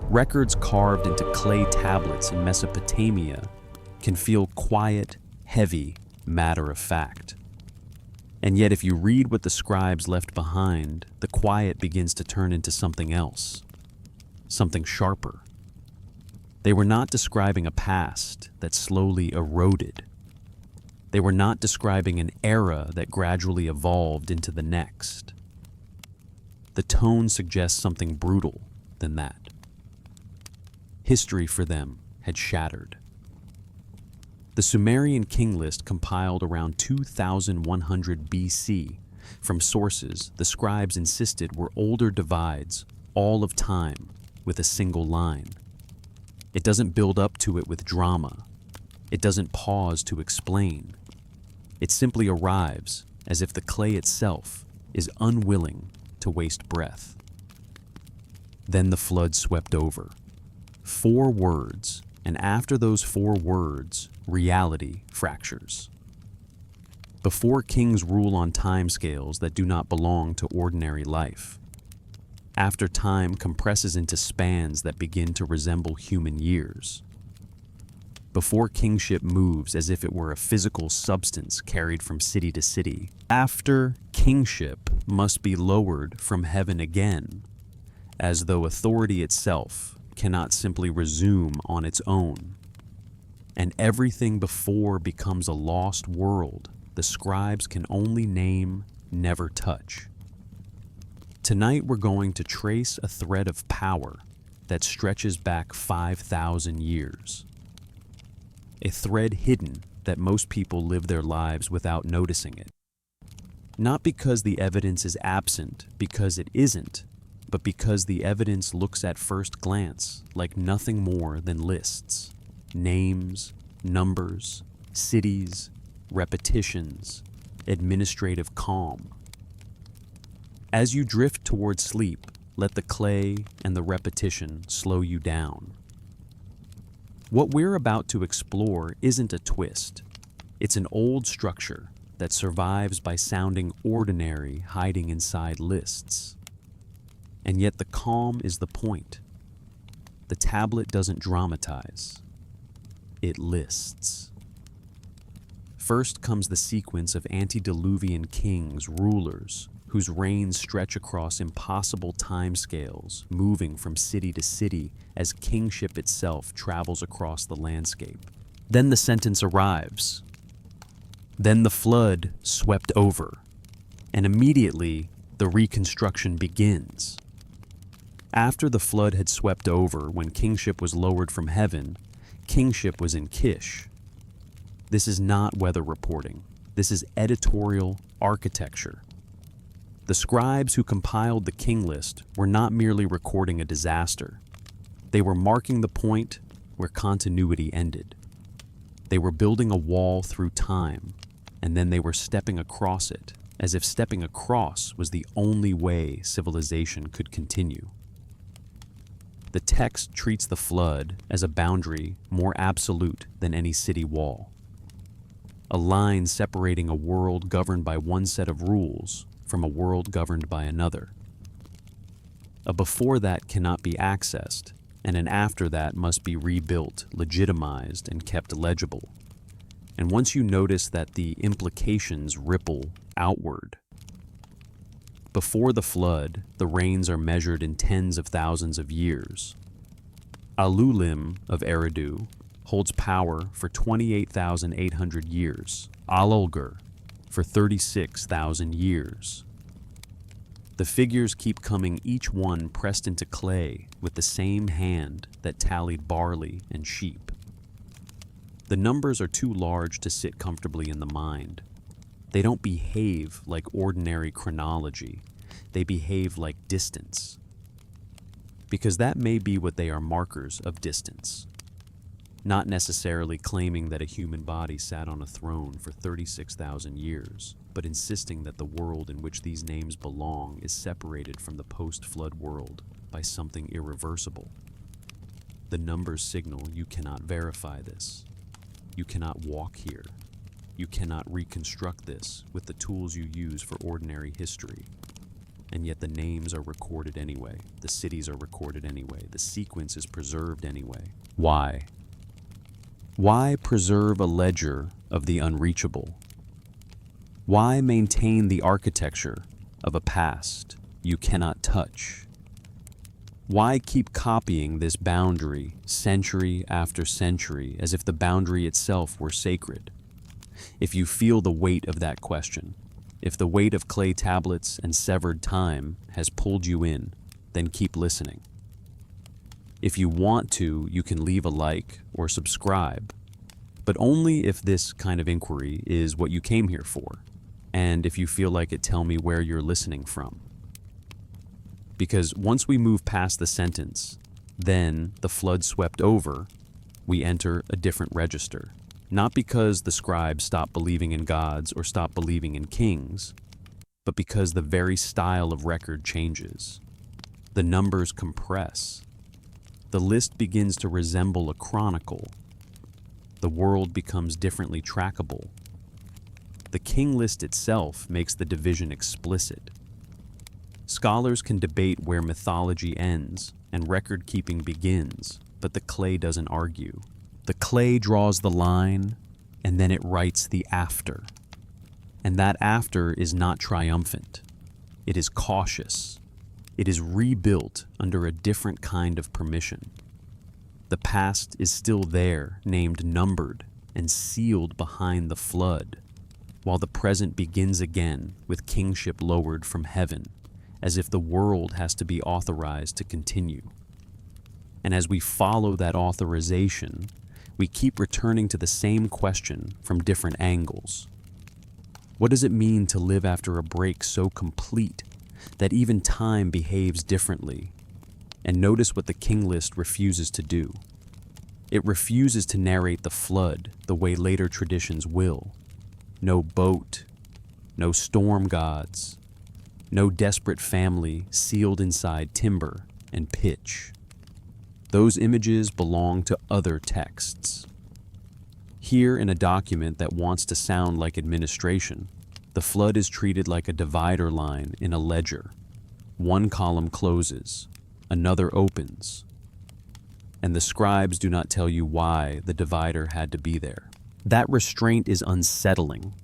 Records carved into clay tablets in Mesopotamia can feel quiet, heavy, matter-of-fact. And yet if you read what the scribes left behind, the quiet begins to turn into something else, something sharper. They were not describing a past that slowly eroded. They were not describing an era that gradually evolved into the next. The tone suggests something brutal than that. History for them had shattered. The Sumerian king list compiled around 2100 BC from sources the scribes insisted were older divides, all of time, with a single line. It doesn't build up to it with drama. It doesn't pause to explain. It simply arrives as if the clay itself is unwilling to waste breath. Then the flood swept over. 4 words, and after those 4 words, reality fractures. Before kings rule on timescales that do not belong to ordinary life. After time compresses into spans that begin to resemble human years. Before kingship moves as if it were a physical substance carried from city to city. After kingship must be lowered from heaven again, as though authority itself cannot simply resume on its own. And everything before becomes a lost world the scribes can only name, never touch. Tonight we're going to trace a thread of power that stretches back 5,000 years. A thread hidden that most people live their lives without noticing it. Not because the evidence is absent, because it isn't, but because the evidence looks at first glance like nothing more than lists, names, numbers, cities, repetitions, administrative calm. As you drift toward sleep, let the clay and the repetition slow you down. What we're about to explore isn't a twist. It's an old structure that survives by sounding ordinary, hiding inside lists. And yet the calm is the point. The tablet doesn't dramatize. It lists. First comes the sequence of antediluvian kings, rulers, whose reigns stretch across impossible timescales, moving from city to city as kingship itself travels across the landscape. Then the sentence arrives. Then the flood swept over, and immediately the reconstruction begins. After the flood had swept over, when kingship was lowered from heaven, kingship was in Kish. This is not weather reporting. This is editorial architecture. The scribes who compiled the king list were not merely recording a disaster. They were marking the point where continuity ended. They were building a wall through time, and then they were stepping across it, as if stepping across was the only way civilization could continue. The text treats the flood as a boundary more absolute than any city wall. A line separating a world governed by one set of rules from a world governed by another. A before that cannot be accessed, and an after that must be rebuilt, legitimized, and kept legible. And once you notice that the implications ripple outward. Before the flood, the reigns are measured in tens of thousands of years. Alulim of Eridu holds power for 28,800 years, Alulgur for 36,000 years. The figures keep coming, each one pressed into clay with the same hand that tallied barley and sheep. The numbers are too large to sit comfortably in the mind. They don't behave like ordinary chronology. They behave like distance. Because that may be what they are, markers of distance. Not necessarily claiming that a human body sat on a throne for 36,000 years, but insisting that the world in which these names belong is separated from the post-flood world by something irreversible. The numbers signal you cannot verify this. You cannot walk here. You cannot reconstruct this with the tools you use for ordinary history. and yet the names are recorded anyway, the cities are recorded anyway, the sequence is preserved anyway. Why? Why preserve a ledger of the unreachable? Why maintain the architecture of a past you cannot touch? Why keep copying this boundary century after century as if the boundary itself were sacred? If you feel the weight of that question, if the weight of clay tablets and severed time has pulled you in, then keep listening. If you want to, you can leave a like or subscribe, but only if this kind of inquiry is what you came here for, and if you feel like it, tell me where you're listening from. Because once we move past the sentence, then the flood swept over, we enter a different register. Not because the scribes stopped believing in gods or stopped believing in kings, but because the very style of record changes. The numbers compress. The list begins to resemble a chronicle. The world becomes differently trackable. The king list itself makes the division explicit. Scholars can debate where mythology ends and record-keeping begins, but the clay doesn't argue. The clay draws the line, and then it writes the after. And that after is not triumphant. It is cautious. It is rebuilt under a different kind of permission. The past is still there, named numbered, and sealed behind the flood, while the present begins again with kingship lowered from heaven, as if the world has to be authorized to continue. And as we follow that authorization, we keep returning to the same question from different angles. What does it mean to live after a break so complete that even time behaves differently? And notice what the king list refuses to do. It refuses to narrate the flood the way later traditions will. No boat, no storm gods, no desperate family sealed inside timber and pitch. Those images belong to other texts. Here, in a document that wants to sound like administration, the flood is treated like a divider line in a ledger. One column closes, another opens, and the scribes do not tell you why the divider had to be there. That restraint is unsettling,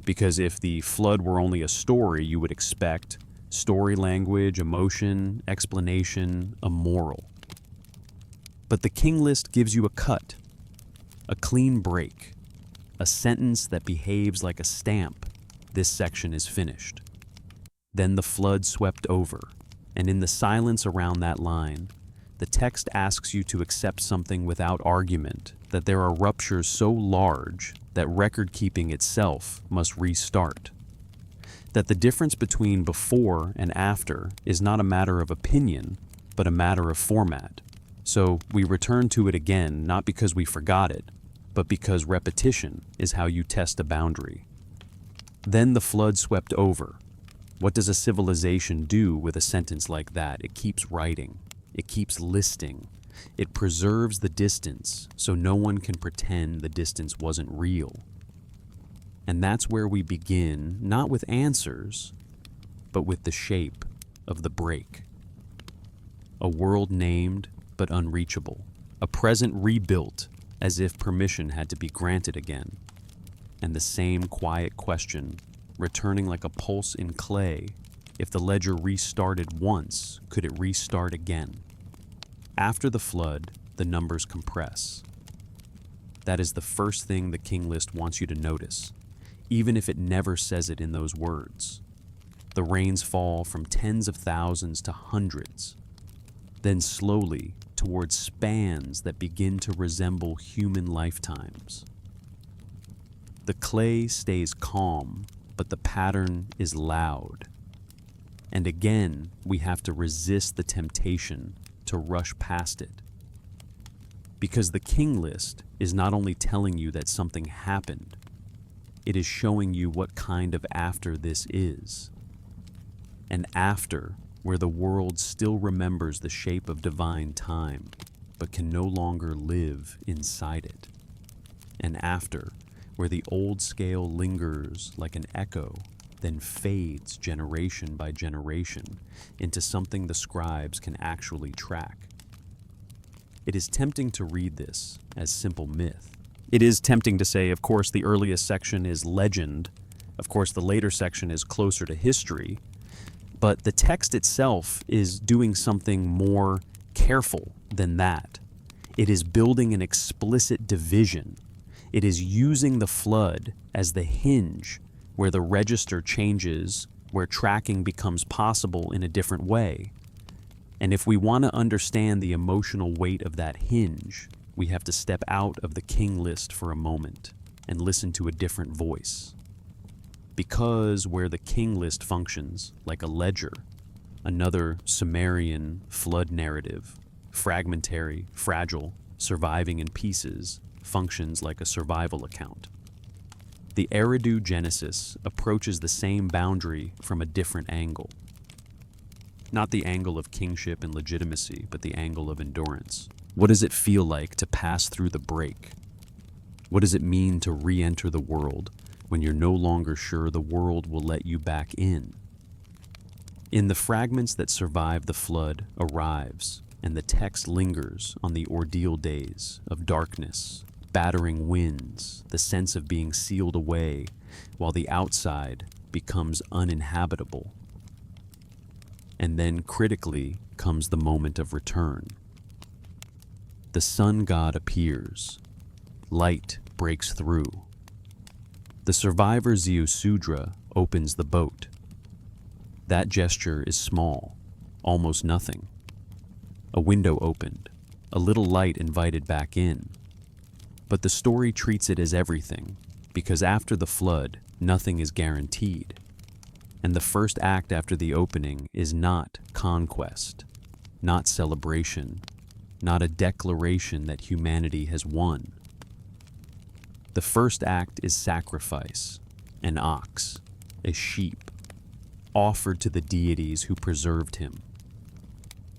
because if the flood were only a story, you would expect story language, emotion, explanation, a moral. But the king list gives you a cut, a clean break, a sentence that behaves like a stamp. This section is finished. Then the flood swept over, and in the silence around that line, the text asks you to accept something without argument, that there are ruptures so large that record-keeping itself must restart. That the difference between before and after is not a matter of opinion, but a matter of format. So we return to it again, not because we forgot it, but because repetition is how you test a boundary. Then the flood swept over. What does a civilization do with a sentence like that? It keeps writing. It keeps listing. It preserves the distance so no one can pretend the distance wasn't real. And that's where we begin, not with answers, but with the shape of the break. A world named but unreachable. A present rebuilt as if permission had to be granted again. And the same quiet question, returning like a pulse in clay. If the ledger restarted once, could it restart again? After the flood, the numbers compress. That is the first thing the king list wants you to notice, even if it never says it in those words. The rains fall from tens of thousands to hundreds, then slowly towards spans that begin to resemble human lifetimes. The clay stays calm, but the pattern is loud. And again, we have to resist the temptation to rush past it. Because the king list is not only telling you that something happened, it is showing you what kind of after this is. An after where the world still remembers the shape of divine time, but can no longer live inside it. An after where the old scale lingers like an echo then fades generation by generation into something the scribes can actually track. It is tempting to read this as simple myth. It is tempting to say, of course, the earliest section is legend, of course, the later section is closer to history, but the text itself is doing something more careful than that. It is building an explicit division. It is using the flood as the hinge where the register changes, where tracking becomes possible in a different way. And if we want to understand the emotional weight of that hinge, we have to step out of the king list for a moment and listen to a different voice. Because where the king list functions like a ledger, another Sumerian flood narrative, fragmentary, fragile, surviving in pieces, functions like a survival account. The Eridu Genesis approaches the same boundary from a different angle. Not the angle of kingship and legitimacy, but the angle of endurance. What does it feel like to pass through the break? What does it mean to re-enter the world when you're no longer sure the world will let you back in? In the fragments that survive the flood arrives, and the text lingers on the ordeal days of darkness, battering winds, the sense of being sealed away, while the outside becomes uninhabitable. And then critically comes the moment of return. The sun god appears. Light breaks through. The survivor Ziusudra opens the boat. That gesture is small, almost nothing. A window opened, a little light invited back in. But the story treats it as everything, because after the flood, nothing is guaranteed. And the first act after the opening is not conquest, not celebration, not a declaration that humanity has won. The first act is sacrifice, an ox, a sheep, offered to the deities who preserved him.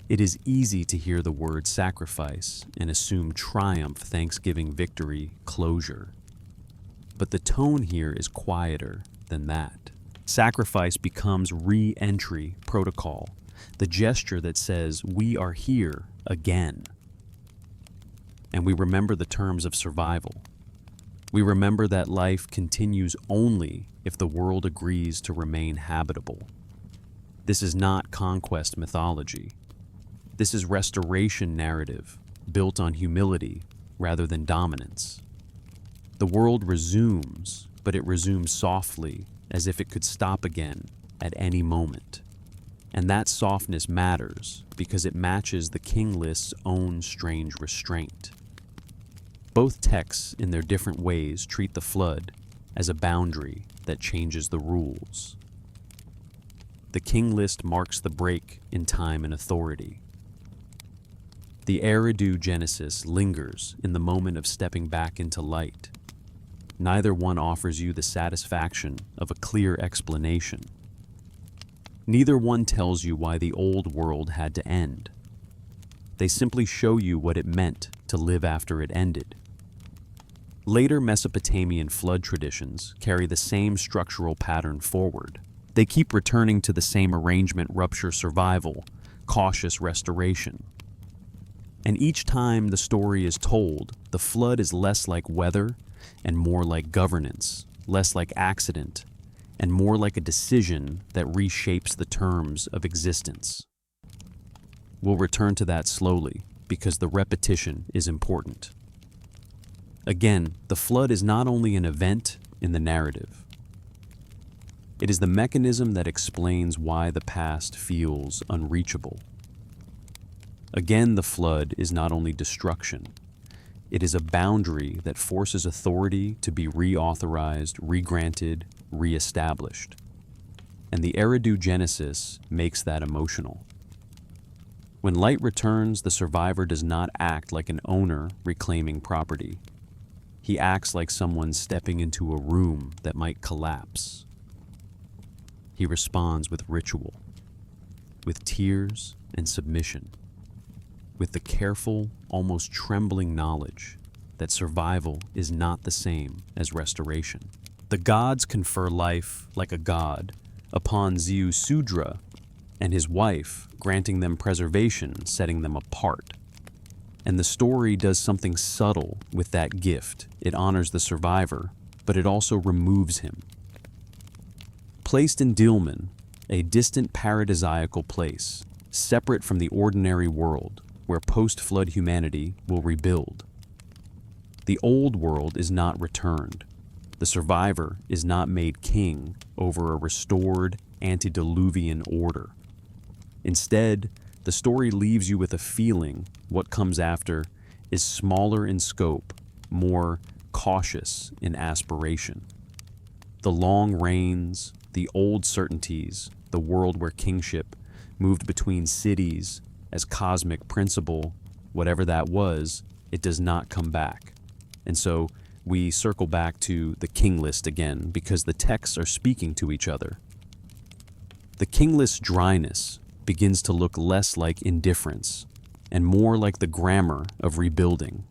It is easy to hear the word sacrifice and assume triumph, thanksgiving, victory, closure. But the tone here is quieter than that. Sacrifice becomes re-entry protocol, the gesture that says, we are here again. And we remember the terms of survival. We remember that life continues only if the world agrees to remain habitable. This is not conquest mythology. This is restoration narrative, built on humility rather than dominance. The world resumes, but it resumes softly, as if it could stop again at any moment. And that softness matters because it matches the king list's own strange restraint. Both texts, in their different ways, treat the flood as a boundary that changes the rules. The king list marks the break in time and authority. The Eridu Genesis lingers in the moment of stepping back into light. Neither one offers you the satisfaction of a clear explanation. Neither one tells you why the old world had to end. They simply show you what it meant to live after it ended. Later Mesopotamian flood traditions carry the same structural pattern forward. They keep returning to the same arrangement: rupture, survival, cautious restoration. And each time the story is told, the flood is less like weather and more like governance, less like accident, and more like a decision that reshapes the terms of existence. We'll return to that slowly, because the repetition is important. Again, the flood is not only an event in the narrative. It is the mechanism that explains why the past feels unreachable. Again, the flood is not only destruction. It is a boundary that forces authority to be reauthorized, regranted, reestablished. And the Eridu Genesis makes that emotional. When light returns, the survivor does not act like an owner reclaiming property. He acts like someone stepping into a room that might collapse. He responds with ritual, with tears and submission, with the careful, almost trembling knowledge that survival is not the same as restoration. The gods confer life like a god upon Zeus Sudra and his wife, granting them preservation, setting them apart. And the story does something subtle with that gift. It honors the survivor, but it also removes him. Placed in Dilmun, a distant paradisiacal place, separate from the ordinary world, where post-flood humanity will rebuild. The old world is not returned. The survivor is not made king over a restored antediluvian order. Instead, the story leaves you with a feeling what comes after is smaller in scope, more cautious in aspiration. The long reigns, the old certainties, the world where kingship moved between cities as cosmic principle, whatever that was, it does not come back. And so we circle back to the king list again because the texts are speaking to each other. The king list dryness begins to look less like indifference and more like the grammar of rebuilding.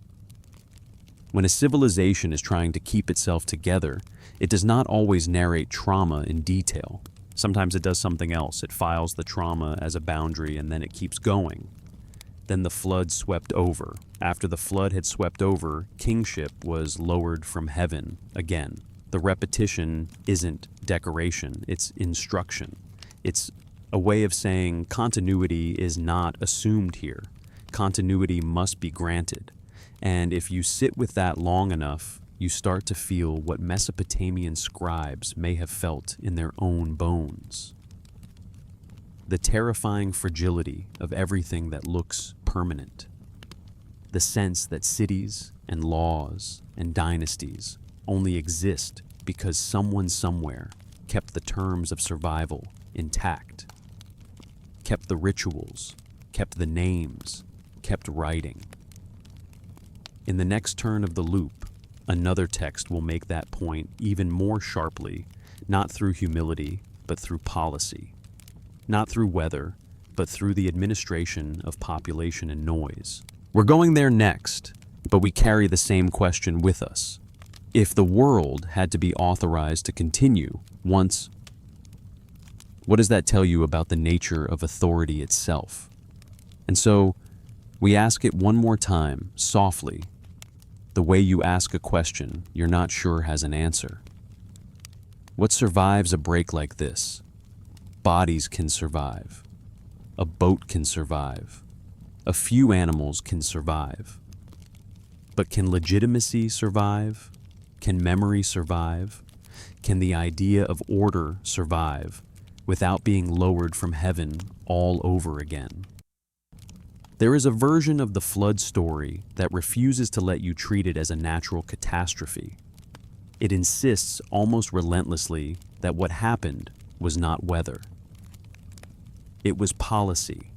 When a civilization is trying to keep itself together, it does not always narrate trauma in detail. Sometimes it does something else. It files the trauma as a boundary and then it keeps going. Then the flood swept over. After the flood had swept over, kingship was lowered from heaven again. The repetition isn't decoration, it's instruction. It's a way of saying continuity is not assumed here. Continuity must be granted. And if you sit with that long enough, you start to feel what Mesopotamian scribes may have felt in their own bones. The terrifying fragility of everything that looks permanent. The sense that cities and laws and dynasties only exist because someone somewhere kept the terms of survival intact, kept the rituals, kept the names, kept writing. In the next turn of the loop, another text will make that point even more sharply, not through humility, but through policy. Not through weather, but through the administration of population and noise. We're going there next, but we carry the same question with us. If the world had to be authorized to continue once, what does that tell you about the nature of authority itself? And so, we ask it one more time, softly, the way you ask a question you're not sure has an answer. What survives a break like this? Bodies can survive. A boat can survive. A few animals can survive. But can legitimacy survive? Can memory survive? Can the idea of order survive without being lowered from heaven all over again? There is a version of the flood story that refuses to let you treat it as a natural catastrophe. It insists almost relentlessly that what happened was not weather. It was policy.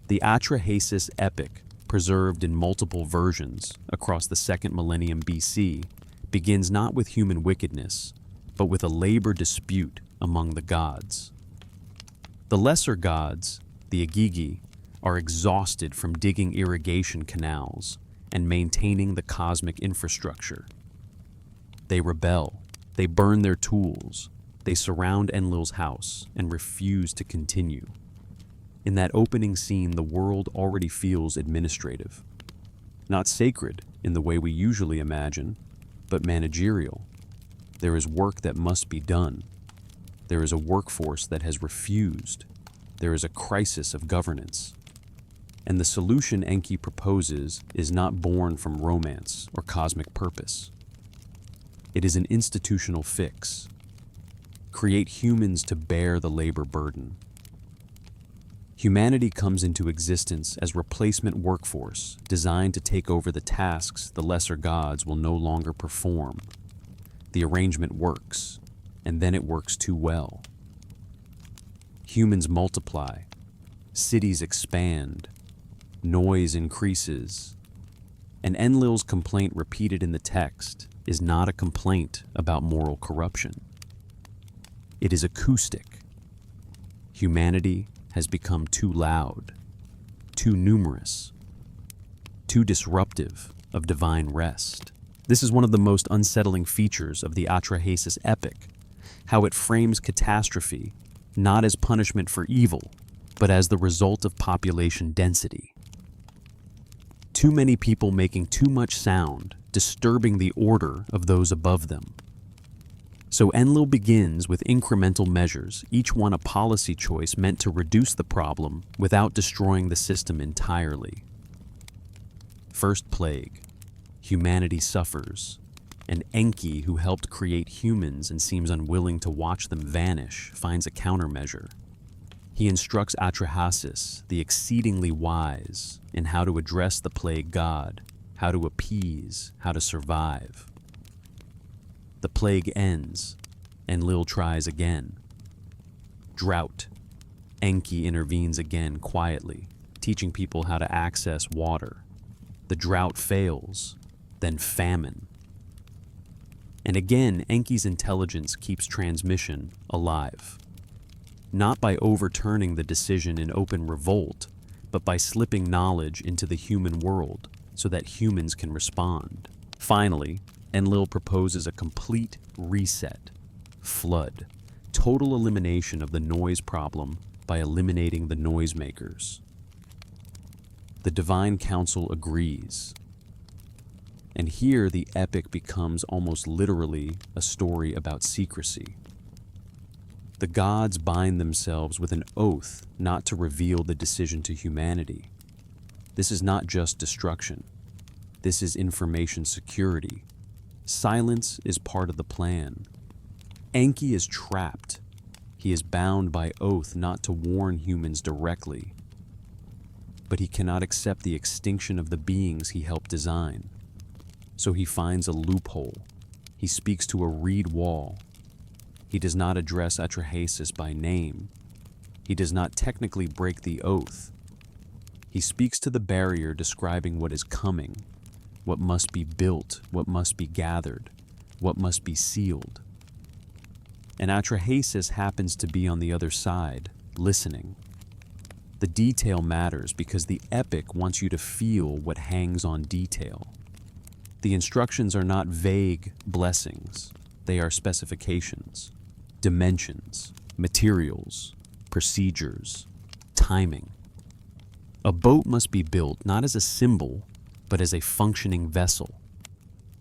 The Atrahasis epic, preserved in multiple versions across the 2nd millennium BC, begins not with human wickedness, but with a labor dispute among the gods. The lesser gods, the Agigi, are exhausted from digging irrigation canals and maintaining the cosmic infrastructure. They rebel, they burn their tools, they surround Enlil's house and refuse to continue. In that opening scene, the world already feels administrative. Not sacred in the way we usually imagine, but managerial. There is work that must be done. There is a workforce that has refused. There is a crisis of governance. And the solution Enki proposes is not born from romance or cosmic purpose. It is an institutional fix. Create humans to bear the labor burden. Humanity comes into existence as replacement workforce designed to take over the tasks the lesser gods will no longer perform. The arrangement works, and then it works too well. Humans multiply, cities expand, noise increases, and Enlil's complaint repeated in the text is not a complaint about moral corruption. It is acoustic. Humanity has become too loud, too numerous, too disruptive of divine rest. This is one of the most unsettling features of the Atrahasis epic, how it frames catastrophe not as punishment for evil, but as the result of population density. Too many people making too much sound, disturbing the order of those above them. So Enlil begins with incremental measures, each one a policy choice meant to reduce the problem without destroying the system entirely. First plague. Humanity suffers. And Enki, who helped create humans and seems unwilling to watch them vanish, finds a countermeasure. He instructs Atrahasis, the exceedingly wise, in how to address the plague god, how to appease, how to survive. The plague ends. Enlil tries again. Drought. Enki intervenes again quietly, teaching people how to access water. The drought fails, then famine. And again, Enki's intelligence keeps transmission alive. Not by overturning the decision in open revolt, but by slipping knowledge into the human world so that humans can respond. Finally, Enlil proposes a complete reset. Flood. Total elimination of the noise problem by eliminating the noisemakers. The divine council agrees. And here the epic becomes almost literally a story about secrecy. The gods bind themselves with an oath not to reveal the decision to humanity. This is not just destruction. This is information security. Silence is part of the plan. Enki is trapped. He is bound by oath not to warn humans directly. But he cannot accept the extinction of the beings he helped design. So he finds a loophole. He speaks to a reed wall. He does not address Atrahasis by name. He does not technically break the oath. He speaks to the barrier describing what is coming, what must be built, what must be gathered, what must be sealed. And Atrahasis happens to be on the other side, listening. The detail matters because the epic wants you to feel what hangs on detail. The instructions are not vague blessings. They are specifications, dimensions, materials, procedures, timing. A boat must be built not as a symbol, but as a functioning vessel.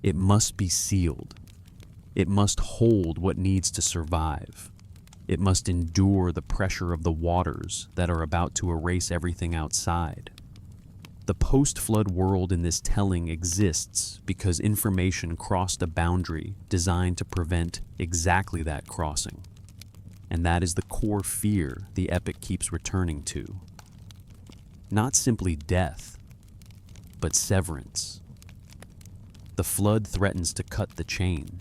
It must be sealed. It must hold what needs to survive. It must endure the pressure of the waters that are about to erase everything outside. The post-flood world in this telling exists because information crossed a boundary designed to prevent exactly that crossing. And that is the core fear the epic keeps returning to. Not simply death, but severance. The flood threatens to cut the chain.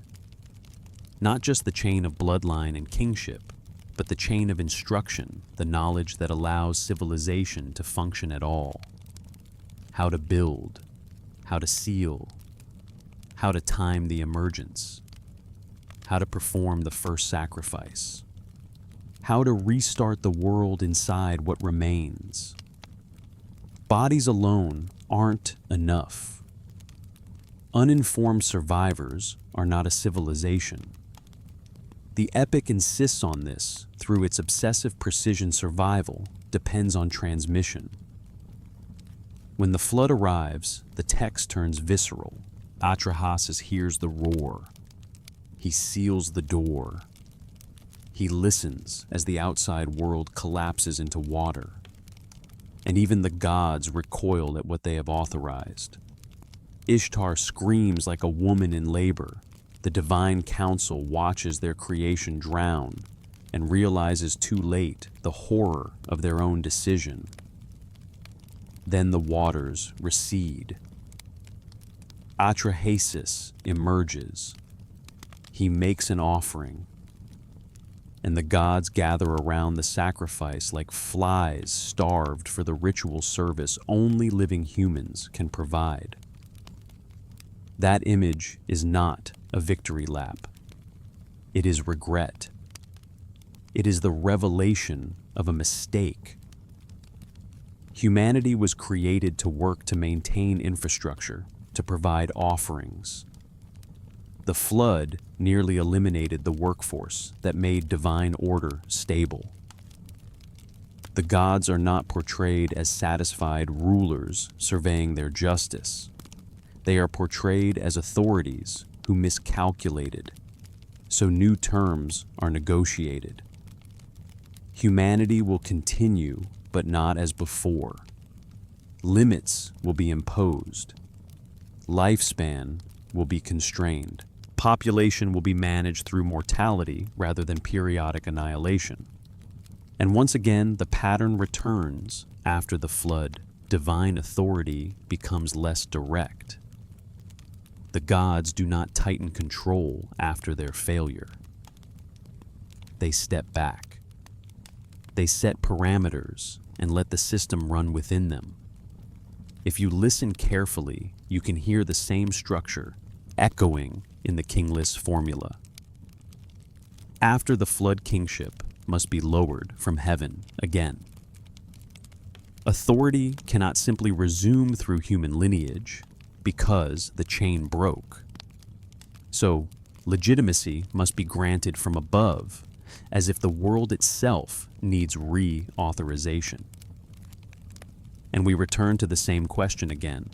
Not just the chain of bloodline and kingship, but the chain of instruction, the knowledge that allows civilization to function at all. How to build, how to seal, how to time the emergence, how to perform the first sacrifice, how to restart the world inside what remains. Bodies alone aren't enough. Uninformed survivors are not a civilization. The epic insists on this through its obsessive precision. Survival depends on transmission. When the flood arrives, the text turns visceral. Atrahasis hears the roar. He seals the door. He listens as the outside world collapses into water. And even the gods recoil at what they have authorized. Ishtar screams like a woman in labor. The divine council watches their creation drown and realizes too late the horror of their own decision. Then the waters recede. Atrahasis emerges. He makes an offering, and the gods gather around the sacrifice like flies starved for the ritual service only living humans can provide. That image is not a victory lap. It is regret. It is the revelation of a mistake. Humanity was created to work to maintain infrastructure, to provide offerings, The flood nearly eliminated the workforce that made divine order stable. The gods are not portrayed as satisfied rulers surveying their justice. They are portrayed as authorities who miscalculated, so new terms are negotiated. Humanity will continue, but not as before. Limits will be imposed. Lifespan will be constrained. Population will be managed through mortality rather than periodic annihilation. And once again, the pattern returns after the flood. Divine authority becomes less direct. The gods do not tighten control after their failure. They step back. They set parameters and let the system run within them. If you listen carefully, you can hear the same structure echoing in the kingless formula. After the flood, kingship must be lowered from heaven again. Authority cannot simply resume through human lineage because the chain broke. So, legitimacy must be granted from above, as if the world itself needs reauthorization. And we return to the same question again,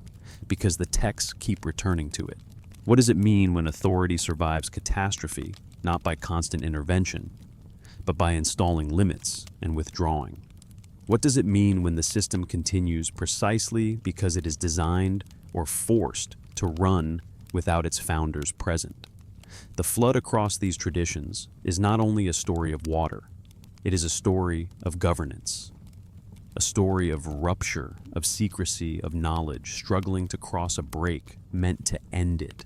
because the texts keep returning to it. What does it mean when authority survives catastrophe, not by constant intervention, but by installing limits and withdrawing? What does it mean when the system continues precisely because it is designed or forced to run without its founders present? The flood across these traditions is not only a story of water, it is a story of governance, a story of rupture, of secrecy, of knowledge, struggling to cross a break meant to end it.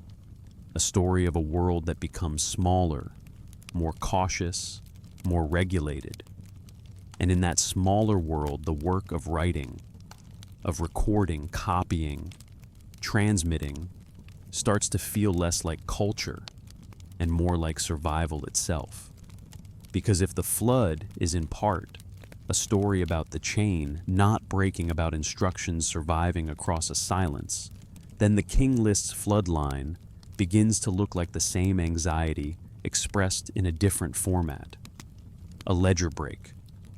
A story of a world that becomes smaller, more cautious, more regulated. And in that smaller world, the work of writing, of recording, copying, transmitting, starts to feel less like culture and more like survival itself. Because if the flood is in part a story about the chain not breaking, about instructions surviving across a silence, then the king list's floodline begins to look like the same anxiety expressed in a different format. A ledger break,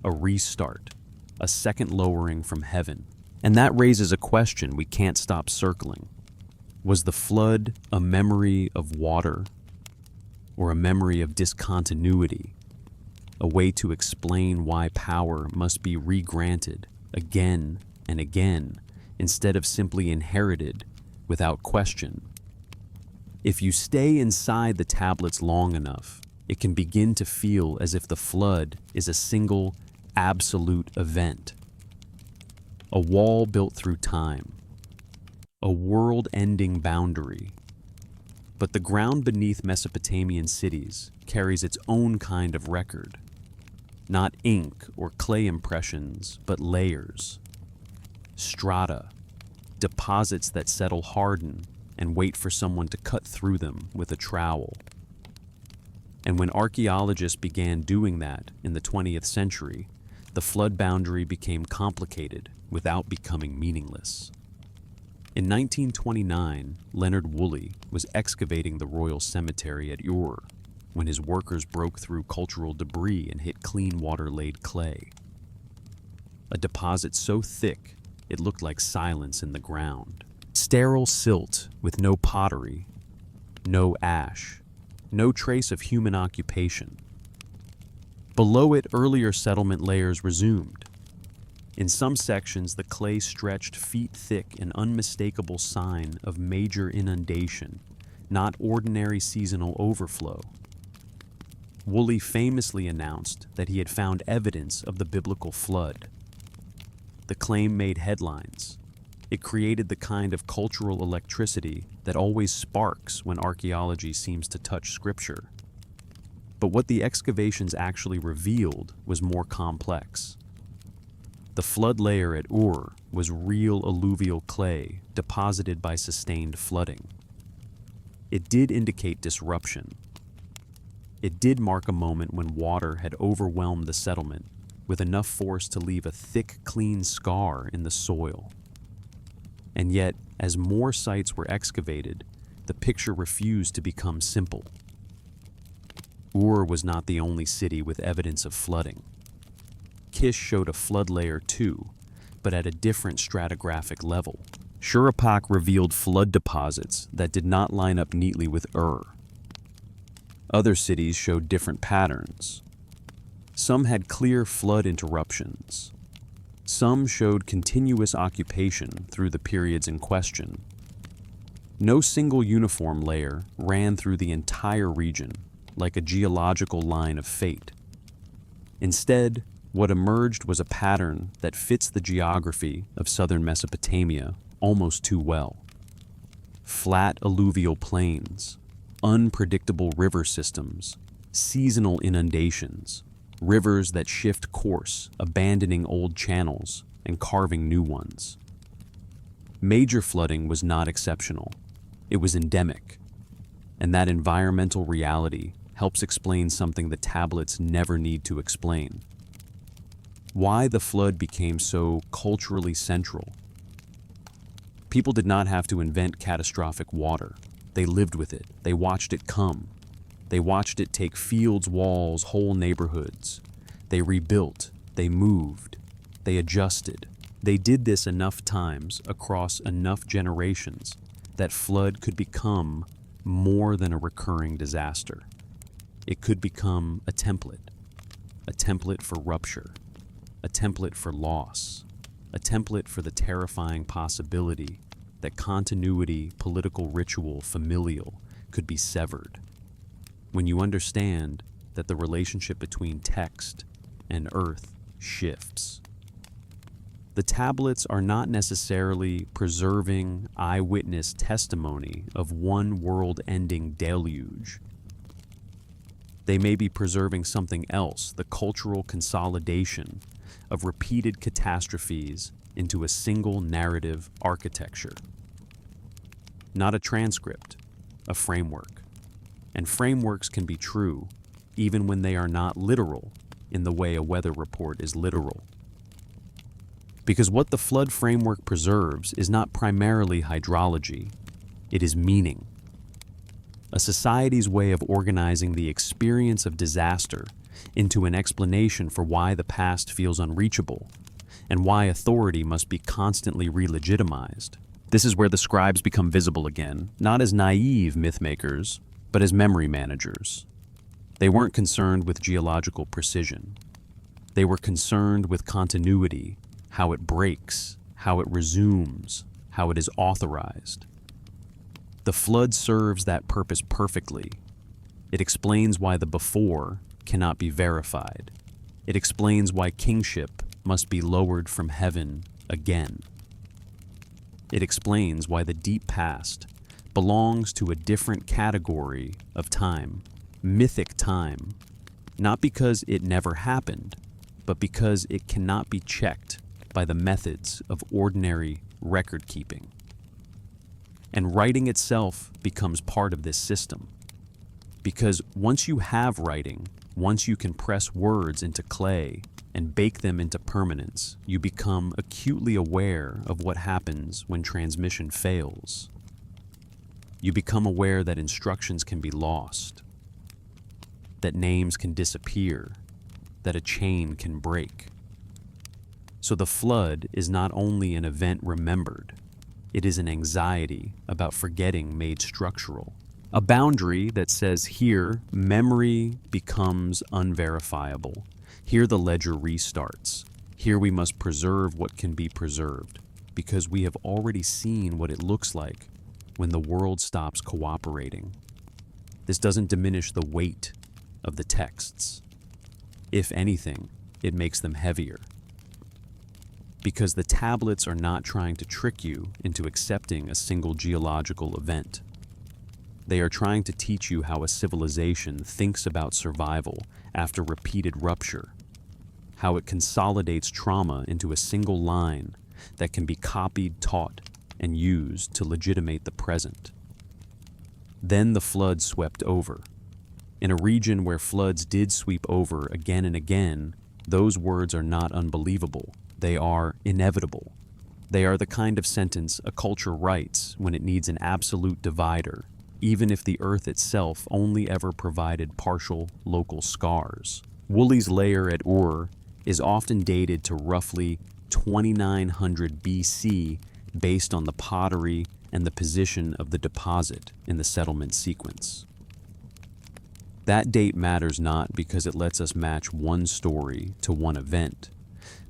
a restart, a second lowering from heaven. And that raises a question we can't stop circling. Was the flood a memory of water or a memory of discontinuity? A way to explain why power must be regranted again and again instead of simply inherited without question. If you stay inside the tablets long enough, it can begin to feel as if the flood is a single, absolute event. A wall built through time. A world-ending boundary. But the ground beneath Mesopotamian cities carries its own kind of record. Not ink or clay impressions, but layers. Strata. Deposits that settle, harden, and wait for someone to cut through them with a trowel. And when archaeologists began doing that in the 20th century, the flood boundary became complicated without becoming meaningless. In 1929, Leonard Woolley was excavating the Royal Cemetery at Ur when his workers broke through cultural debris and hit clean water-laid clay. A deposit so thick it looked like silence in the ground. Sterile silt with no pottery, no ash, no trace of human occupation. Below it, earlier settlement layers resumed. In some sections, the clay stretched feet thick, an unmistakable sign of major inundation, not ordinary seasonal overflow. Woolley famously announced that he had found evidence of the biblical flood. The claim made headlines. It created the kind of cultural electricity that always sparks when archaeology seems to touch scripture. But what the excavations actually revealed was more complex. The flood layer at Ur was real alluvial clay deposited by sustained flooding. It did indicate disruption. It did mark a moment when water had overwhelmed the settlement with enough force to leave a thick, clean scar in the soil. And yet, as more sites were excavated, the picture refused to become simple. Ur was not the only city with evidence of flooding. Kish showed a flood layer too, but at a different stratigraphic level. Shuruppak revealed flood deposits that did not line up neatly with Ur. Other cities showed different patterns. Some had clear flood interruptions. Some showed continuous occupation through the periods in question. No single uniform layer ran through the entire region like a geological line of fate. Instead, what emerged was a pattern that fits the geography of southern Mesopotamia almost too well. Flat alluvial plains, unpredictable river systems, seasonal inundations, rivers that shift course, abandoning old channels and carving new ones. Major flooding was not exceptional. It was endemic. And that environmental reality helps explain something the tablets never need to explain. Why the flood became so culturally central. People did not have to invent catastrophic water. They lived with it. They watched it come. They watched it take fields, walls, whole neighborhoods. They rebuilt. They moved. They adjusted. They did this enough times across enough generations that flood could become more than a recurring disaster. It could become a template for rupture, a template for loss, a template for the terrifying possibility that continuity, political ritual, familial could be severed. When you understand that the relationship between text and earth shifts. The tablets are not necessarily preserving eyewitness testimony of one world-ending deluge. They may be preserving something else, the cultural consolidation of repeated catastrophes into a single narrative architecture. Not a transcript, a framework. And frameworks can be true even when they are not literal in the way a weather report is literal. Because what the flood framework preserves is not primarily hydrology, it is meaning. A society's way of organizing the experience of disaster into an explanation for why the past feels unreachable and why authority must be constantly re-legitimized. This is where the scribes become visible again, not as naive mythmakers, but as memory managers. They weren't concerned with geological precision. They were concerned with continuity, how it breaks, how it resumes, how it is authorized. The flood serves that purpose perfectly. It explains why the before cannot be verified. It explains why kingship must be lowered from heaven again. It explains why the deep past belongs to a different category of time, mythic time, not because it never happened, but because it cannot be checked by the methods of ordinary record keeping. And writing itself becomes part of this system. Because once you have writing, once you can press words into clay and bake them into permanence, you become acutely aware of what happens when transmission fails. You become aware that instructions can be lost, that names can disappear, that a chain can break. So the flood is not only an event remembered, it is an anxiety about forgetting made structural. A boundary that says here, memory becomes unverifiable. Here the ledger restarts. Here we must preserve what can be preserved, because we have already seen what it looks like when the world stops cooperating. This doesn't diminish the weight of the texts. If anything, it makes them heavier. Because the tablets are not trying to trick you into accepting a single geological event. They are trying to teach you how a civilization thinks about survival after repeated rupture, how it consolidates trauma into a single line that can be copied, taught, and used to legitimate the present. Then the flood swept over. In a region where floods did sweep over again and again, those words are not unbelievable. They are inevitable. They are the kind of sentence a culture writes when it needs an absolute divider even if the Earth itself only ever provided partial local scars. Woolley's layer at Ur is often dated to roughly 2900 BC based on the pottery and the position of the deposit in the settlement sequence. That date matters not because it lets us match one story to one event,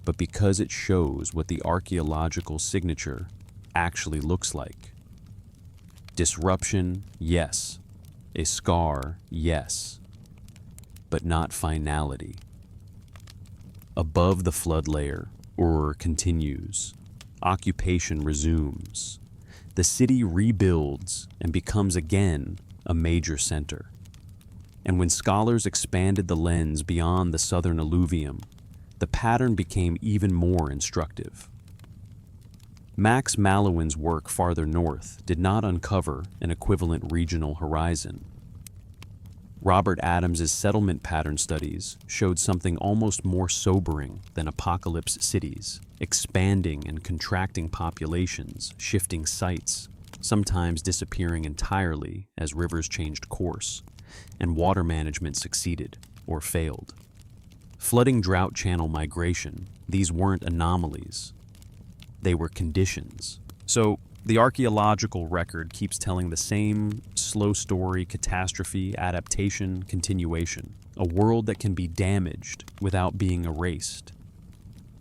but because it shows what the archaeological signature actually looks like. Disruption, yes. A scar, yes. But not finality. Above the flood layer, Ur continues. Occupation resumes. The city rebuilds and becomes again a major center. And when scholars expanded the lens beyond the southern alluvium, the pattern became even more instructive. Max Mallowan's work farther north did not uncover an equivalent regional horizon. Robert Adams's settlement pattern studies showed something almost more sobering than apocalypse cities, expanding and contracting populations, shifting sites, sometimes disappearing entirely as rivers changed course, and water management succeeded or failed. Flooding drought channel migration, these weren't anomalies. They were conditions. So the archaeological record keeps telling the same slow story: catastrophe, adaptation, continuation. A world that can be damaged without being erased.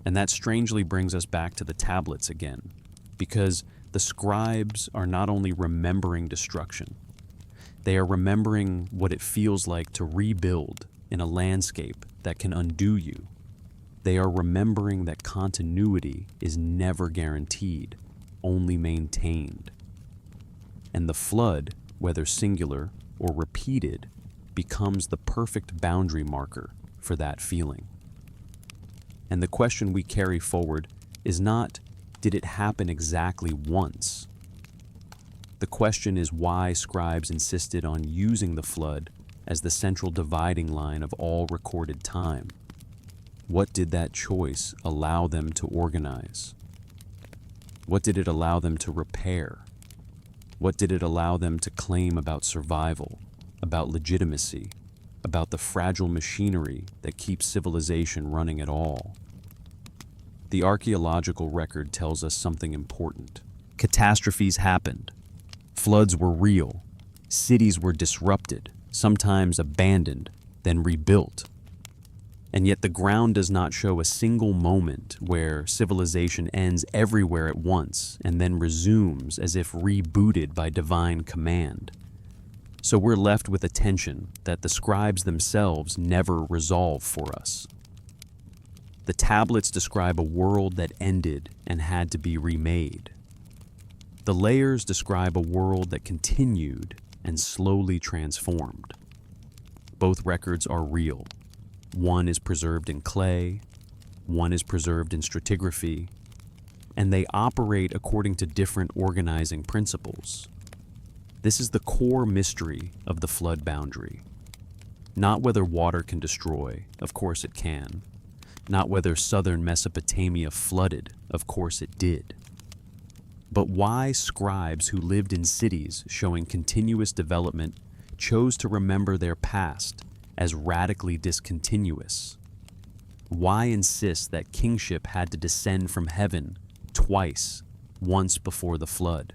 And that strangely brings us back to the tablets again, because the scribes are not only remembering destruction, they are remembering what it feels like to rebuild in a landscape that can undo you. They are remembering that continuity is never guaranteed, only maintained. And the flood, whether singular or repeated, becomes the perfect boundary marker for that feeling. And the question we carry forward is not, did it happen exactly once? The question is why scribes insisted on using the flood as the central dividing line of all recorded time. What did that choice allow them to organize? What did it allow them to repair? What did it allow them to claim about survival, about legitimacy, about the fragile machinery that keeps civilization running at all? The archaeological record tells us something important. Catastrophes happened. Floods were real. Cities were disrupted, sometimes abandoned, then rebuilt. And yet the ground does not show a single moment where civilization ends everywhere at once and then resumes as if rebooted by divine command. So we're left with a tension that the scribes themselves never resolve for us. The tablets describe a world that ended and had to be remade. The layers describe a world that continued and slowly transformed. Both records are real. One is preserved in clay, one is preserved in stratigraphy, and they operate according to different organizing principles. This is the core mystery of the flood boundary. Not whether water can destroy, of course it can. Not whether southern Mesopotamia flooded, of course it did. But why scribes who lived in cities showing continuous development chose to remember their past as radically discontinuous? Why insist that kingship had to descend from heaven twice, once before the flood,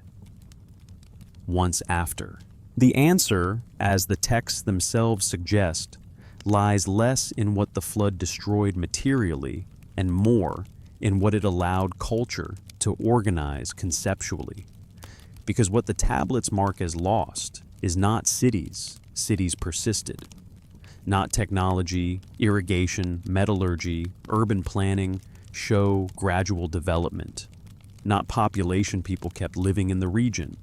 once after? The answer, as the texts themselves suggest, lies less in what the flood destroyed materially and more in what it allowed culture to organize conceptually. Because what the tablets mark as lost is not cities. Cities persisted. Not technology, irrigation, metallurgy, urban planning show gradual development. Not population people kept living in the region.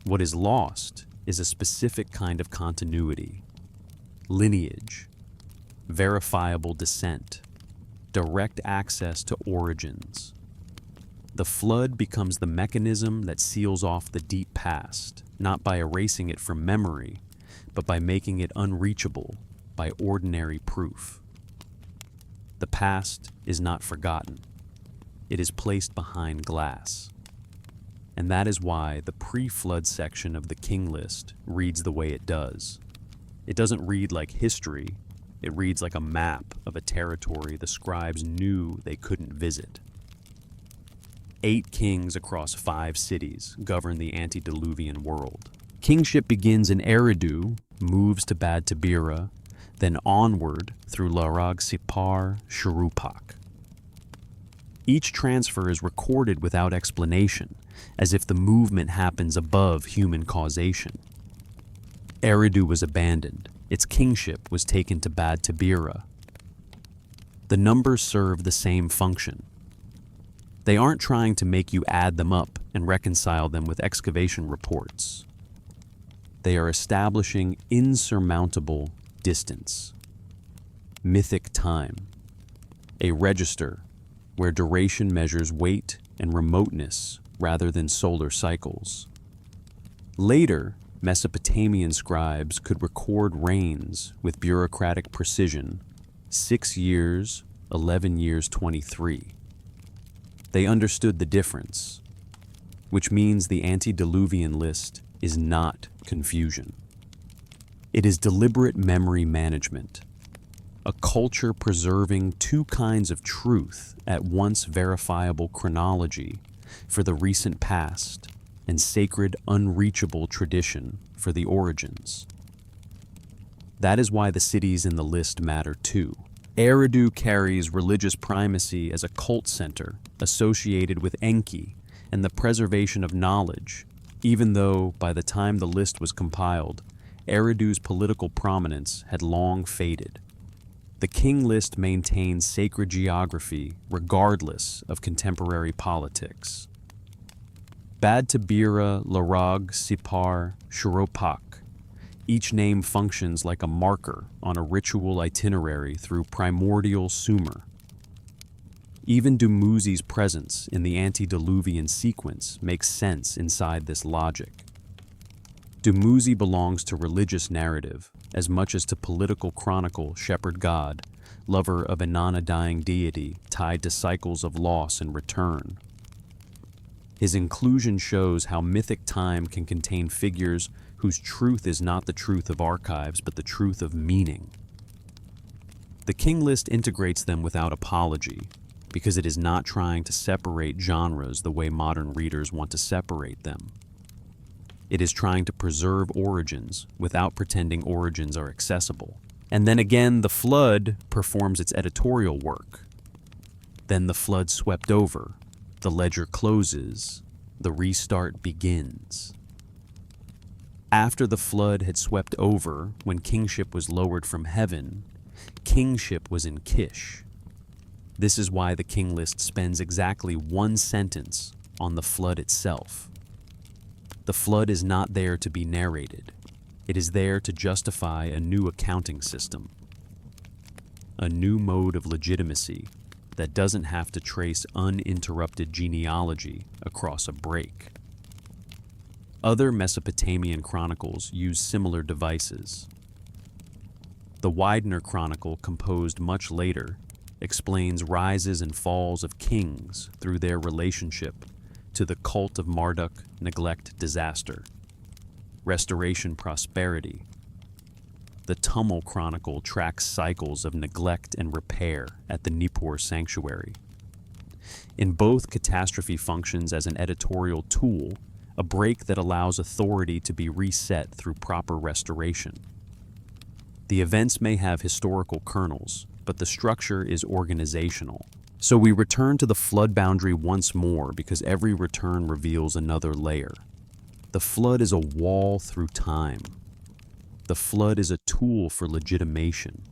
What is lost is a specific kind of continuity. Lineage, verifiable descent, direct access to origins. The flood becomes the mechanism that seals off the deep past, not by erasing it from memory, but by making it unreachable by ordinary proof. The past is not forgotten. It is placed behind glass. And that is why the pre-flood section of the king list reads the way it does. It doesn't read like history, it reads like a map of a territory the scribes knew they couldn't visit. 8 kings across 5 cities govern the antediluvian world. Kingship begins in Eridu, moves to Bad Tabira, then onward through Larag Sipar Shurupak. Each transfer is recorded without explanation, as if the movement happens above human causation. Eridu was abandoned. Its kingship was taken to Bad Tabira. The numbers serve the same function. They aren't trying to make you add them up and reconcile them with excavation reports. They are establishing insurmountable distance, mythic time, a register where duration measures weight and remoteness rather than solar cycles. Later, Mesopotamian scribes could record reigns with bureaucratic precision, 6 years, 11 years, 23. They understood the difference, which means the antediluvian list is not confusion. It is deliberate memory management, a culture preserving 2 kinds of truth at once: verifiable chronology for the recent past and sacred unreachable tradition for the origins. That is why the cities in the list matter too. Eridu carries religious primacy as a cult center associated with Enki and the preservation of knowledge, even though by the time the list was compiled, Eridu's political prominence had long faded. The king list maintains sacred geography regardless of contemporary politics. Bad Tabira, Larag, Sipar, Shuropak. Each name functions like a marker on a ritual itinerary through primordial Sumer. Even Dumuzi's presence in the antediluvian sequence makes sense inside this logic. Dumuzi belongs to religious narrative as much as to political chronicle shepherd god, lover of a non-dying deity tied to cycles of loss and return. His inclusion shows how mythic time can contain figures whose truth is not the truth of archives but the truth of meaning. The king list integrates them without apology because it is not trying to separate genres the way modern readers want to separate them. It is trying to preserve origins without pretending origins are accessible. And then again, the flood performs its editorial work. Then the flood swept over, the ledger closes, the restart begins. After the flood had swept over, when kingship was lowered from heaven, kingship was in Kish. This is why the king list spends exactly 1 sentence on the flood itself. The flood is not there to be narrated. It is there to justify a new accounting system, a new mode of legitimacy that doesn't have to trace uninterrupted genealogy across a break. Other Mesopotamian chronicles use similar devices. The Widener Chronicle, composed much later, explains rises and falls of kings through their relationship to the cult of Marduk, neglect, disaster, restoration, prosperity. The Tummel Chronicle tracks cycles of neglect and repair at the Nippur sanctuary. In both, catastrophe functions as an editorial tool, a break that allows authority to be reset through proper restoration. The events may have historical kernels, but the structure is organizational. So we return to the flood boundary once more because every return reveals another layer. The flood is a wall through time. The flood is a tool for legitimation.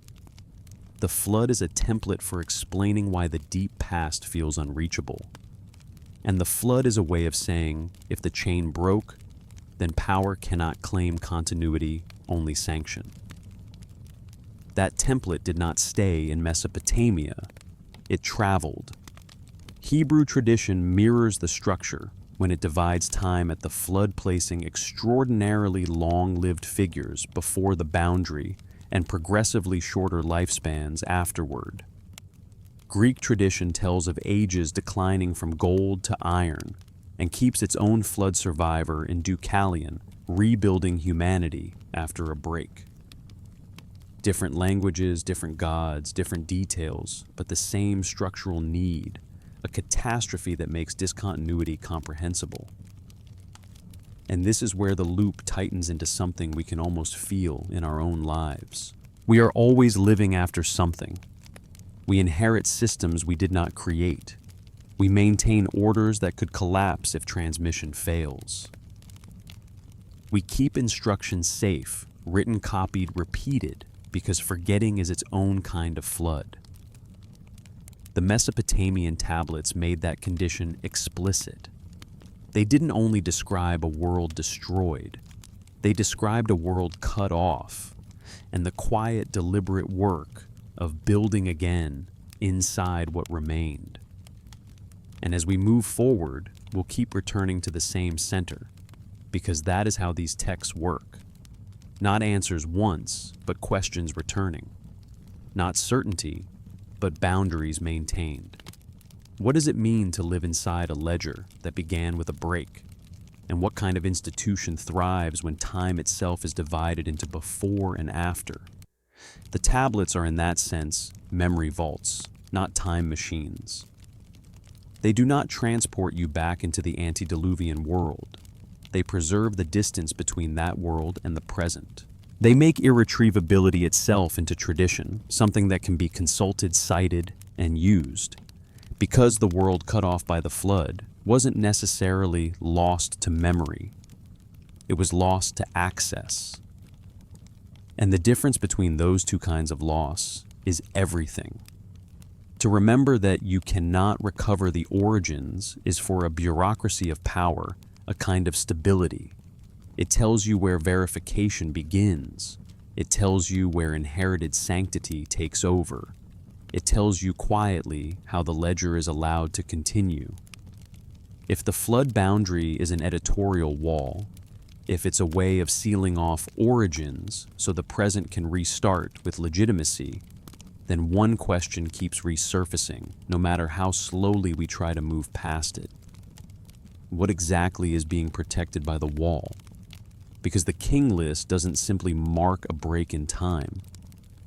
The flood is a template for explaining why the deep past feels unreachable. And the flood is a way of saying, if the chain broke, then power cannot claim continuity, only sanction. That template did not stay in Mesopotamia. It traveled. Hebrew tradition mirrors the structure when it divides time at the flood, placing extraordinarily long-lived figures before the boundary and progressively shorter lifespans afterward. Greek tradition tells of ages declining from gold to iron, and keeps its own flood survivor in Deucalion rebuilding humanity after a break. Different languages, different gods, different details, but the same structural need, a catastrophe that makes discontinuity comprehensible. And this is where the loop tightens into something we can almost feel in our own lives. We are always living after something. We inherit systems we did not create. We maintain orders that could collapse if transmission fails. We keep instructions safe, written, copied, repeated, because forgetting is its own kind of flood. The Mesopotamian tablets made that condition explicit. They didn't only describe a world destroyed, they described a world cut off, and the quiet, deliberate work of building again inside what remained. And as we move forward, we'll keep returning to the same center, because that is how these texts work. Not answers once, but questions returning. Not certainty, but boundaries maintained. What does it mean to live inside a ledger that began with a break? And what kind of institution thrives when time itself is divided into before and after? The tablets are in that sense memory vaults, not time machines. They do not transport you back into the antediluvian world. They preserve the distance between that world and the present. They make irretrievability itself into tradition, something that can be consulted, cited, and used. Because the world cut off by the flood wasn't necessarily lost to memory. It was lost to access. And the difference between those two kinds of loss is everything. To remember that you cannot recover the origins is for a bureaucracy of power a kind of stability. It tells you where verification begins. It tells you where inherited sanctity takes over. It tells you quietly how the ledger is allowed to continue. If the flood boundary is an editorial wall, if it's a way of sealing off origins so the present can restart with legitimacy, then one question keeps resurfacing, no matter how slowly we try to move past it. What exactly is being protected by the wall? Because the king list doesn't simply mark a break in time,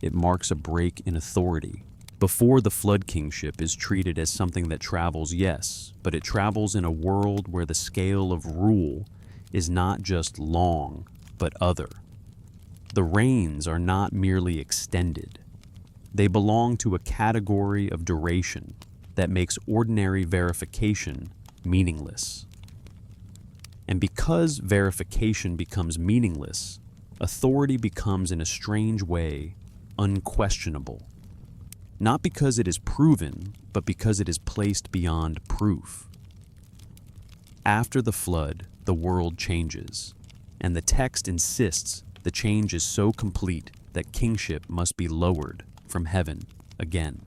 it marks a break in authority. Before the flood kingship is treated as something that travels, yes, but it travels in a world where the scale of rule is not just long, but other. The reigns are not merely extended. They belong to a category of duration that makes ordinary verification meaningless. And because verification becomes meaningless, authority becomes in a strange way unquestionable. Not because it is proven, but because it is placed beyond proof. After the flood, the world changes, and the text insists the change is so complete that kingship must be lowered from heaven again.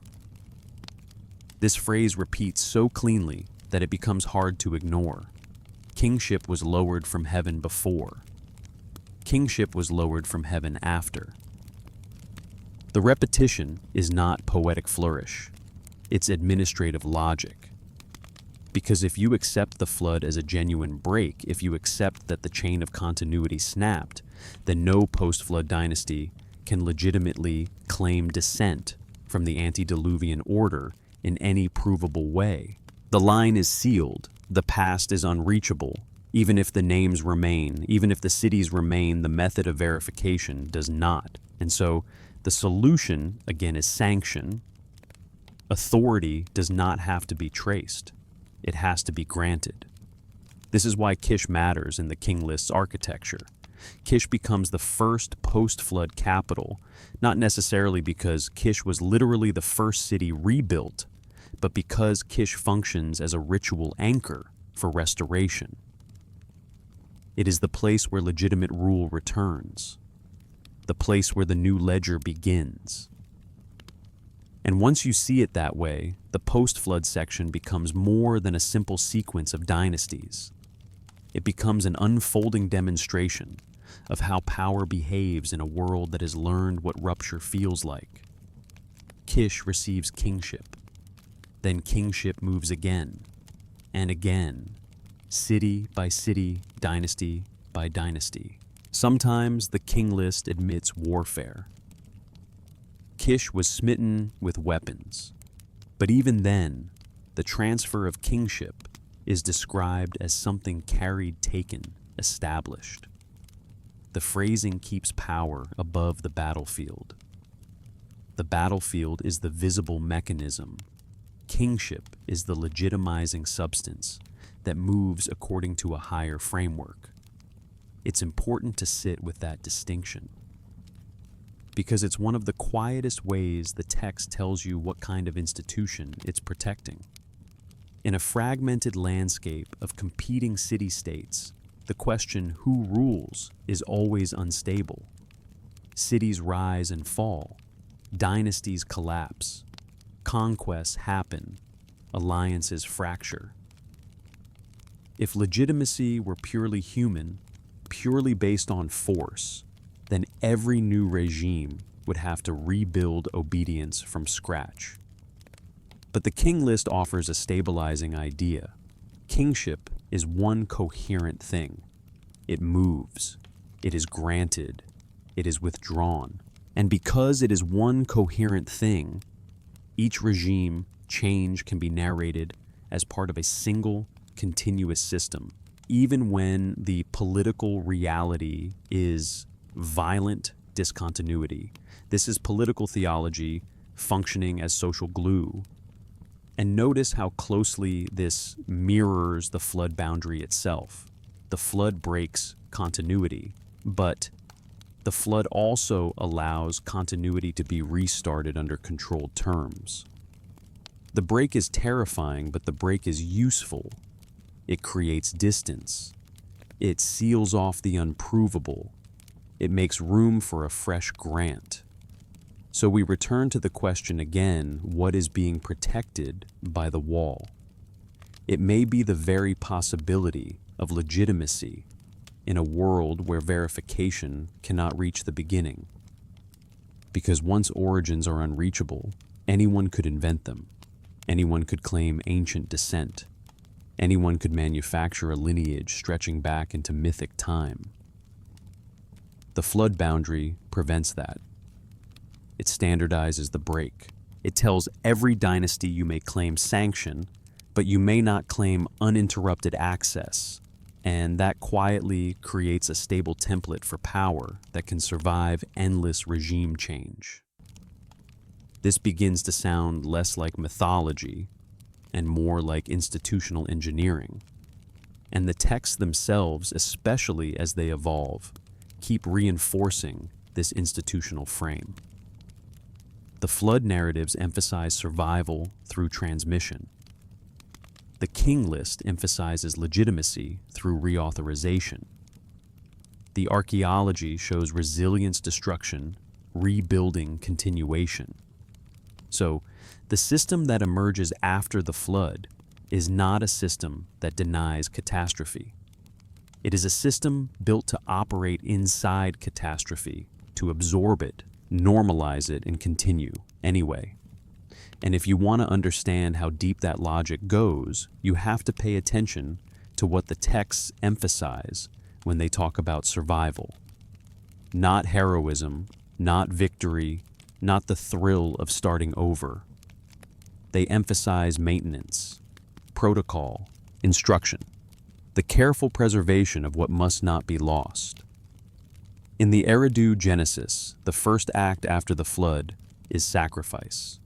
This phrase repeats so cleanly that it becomes hard to ignore. Kingship was lowered from heaven before. Kingship was lowered from heaven after. The repetition is not poetic flourish. It's administrative logic. Because if you accept the flood as a genuine break, if you accept that the chain of continuity snapped, then no post-flood dynasty can legitimately claim descent from the antediluvian order in any provable way. The line is sealed. The past is unreachable. Even if the names remain, even if the cities remain, the method of verification does not. And so the solution, again, is sanction. Authority does not have to be traced. It has to be granted. This is why Kish matters in the king list's architecture. Kish becomes the first post-flood capital, not necessarily because Kish was literally the first city rebuilt, but because Kish functions as a ritual anchor for restoration. It is the place where legitimate rule returns, the place where the new ledger begins. And once you see it that way, the post-flood section becomes more than a simple sequence of dynasties. It becomes an unfolding demonstration of how power behaves in a world that has learned what rupture feels like. Kish receives kingship. Then kingship moves again, and again, city by city, dynasty by dynasty. Sometimes the king list admits warfare. Kish was smitten with weapons, but even then, the transfer of kingship is described as something carried, taken, established. The phrasing keeps power above the battlefield. The battlefield is the visible mechanism. Kingship is the legitimizing substance that moves according to a higher framework. It's important to sit with that distinction, because it's one of the quietest ways the text tells you what kind of institution it's protecting. In a fragmented landscape of competing city-states, the question who rules is always unstable. Cities rise and fall, dynasties collapse, conquests happen, alliances fracture. If legitimacy were purely human, purely based on force, then every new regime would have to rebuild obedience from scratch. But the king list offers a stabilizing idea. Kingship is one coherent thing. It moves, it is granted, it is withdrawn. And because it is one coherent thing, each regime change can be narrated as part of a single, continuous system, even when the political reality is violent discontinuity. This is political theology functioning as social glue. And notice how closely this mirrors the flood boundary itself. The flood breaks continuity, but the flood also allows continuity to be restarted under controlled terms. The break is terrifying, but the break is useful. It creates distance. It seals off the unprovable. It makes room for a fresh grant. So we return to the question again, what is being protected by the wall? It may be the very possibility of legitimacy in a world where verification cannot reach the beginning. Because once origins are unreachable, anyone could invent them. Anyone could claim ancient descent. Anyone could manufacture a lineage stretching back into mythic time. The flood boundary prevents that. It standardizes the break. It tells every dynasty you may claim sanction, but you may not claim uninterrupted access. And that quietly creates a stable template for power that can survive endless regime change. This begins to sound less like mythology and more like institutional engineering. And the texts themselves, especially as they evolve, keep reinforcing this institutional frame. The flood narratives emphasize survival through transmission. The king list emphasizes legitimacy through reauthorization. The archaeology shows resilience, destruction, rebuilding, continuation. So, the system that emerges after the flood is not a system that denies catastrophe. It is a system built to operate inside catastrophe, to absorb it, normalize it, and continue anyway. And if you want to understand how deep that logic goes, you have to pay attention to what the texts emphasize when they talk about survival. Not heroism, not victory, not the thrill of starting over. They emphasize maintenance, protocol, instruction, the careful preservation of what must not be lost. In the Eridu Genesis, the first act after the flood is sacrifice.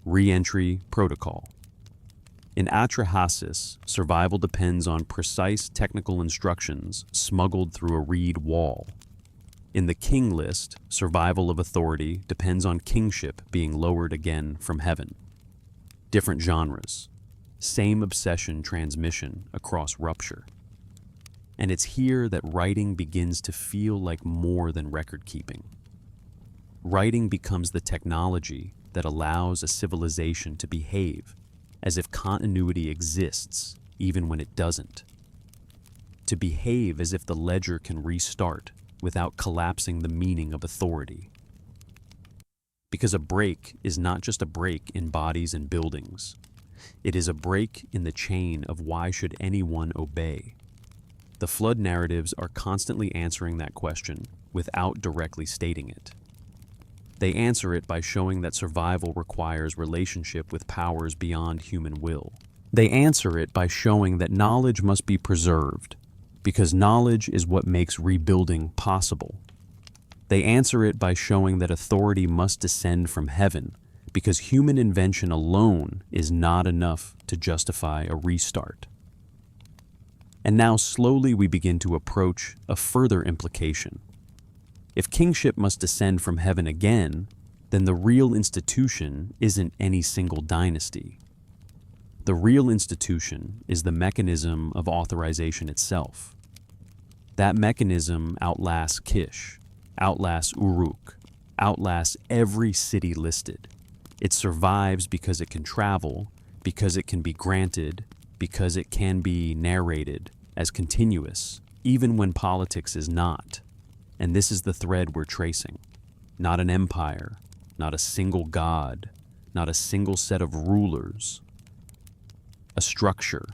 Re-entry protocol. In Atrahasis, survival depends on precise technical instructions smuggled through a reed wall. In the king list, survival of authority depends on kingship being lowered again from heaven. Different genres, same obsession transmission across rupture. And it's here that writing begins to feel like more than record keeping. Writing becomes the technology that allows a civilization to behave as if continuity exists even when it doesn't. To behave as if the ledger can restart without collapsing the meaning of authority. Because a break is not just a break in bodies and buildings. It is a break in the chain of why should anyone obey. The flood narratives are constantly answering that question without directly stating it. They answer it by showing that survival requires relationship with powers beyond human will. They answer it by showing that knowledge must be preserved, because knowledge is what makes rebuilding possible. They answer it by showing that authority must descend from heaven, because human invention alone is not enough to justify a restart. And now slowly we begin to approach a further implication. If kingship must descend from heaven again, then the real institution isn't any single dynasty. The real institution is the mechanism of authorization itself. That mechanism outlasts Kish, outlasts Uruk, outlasts every city listed. It survives because it can travel, because it can be granted, because it can be narrated as continuous, even when politics is not. And this is the thread we're tracing. Not an empire, not a single god, not a single set of rulers. A structure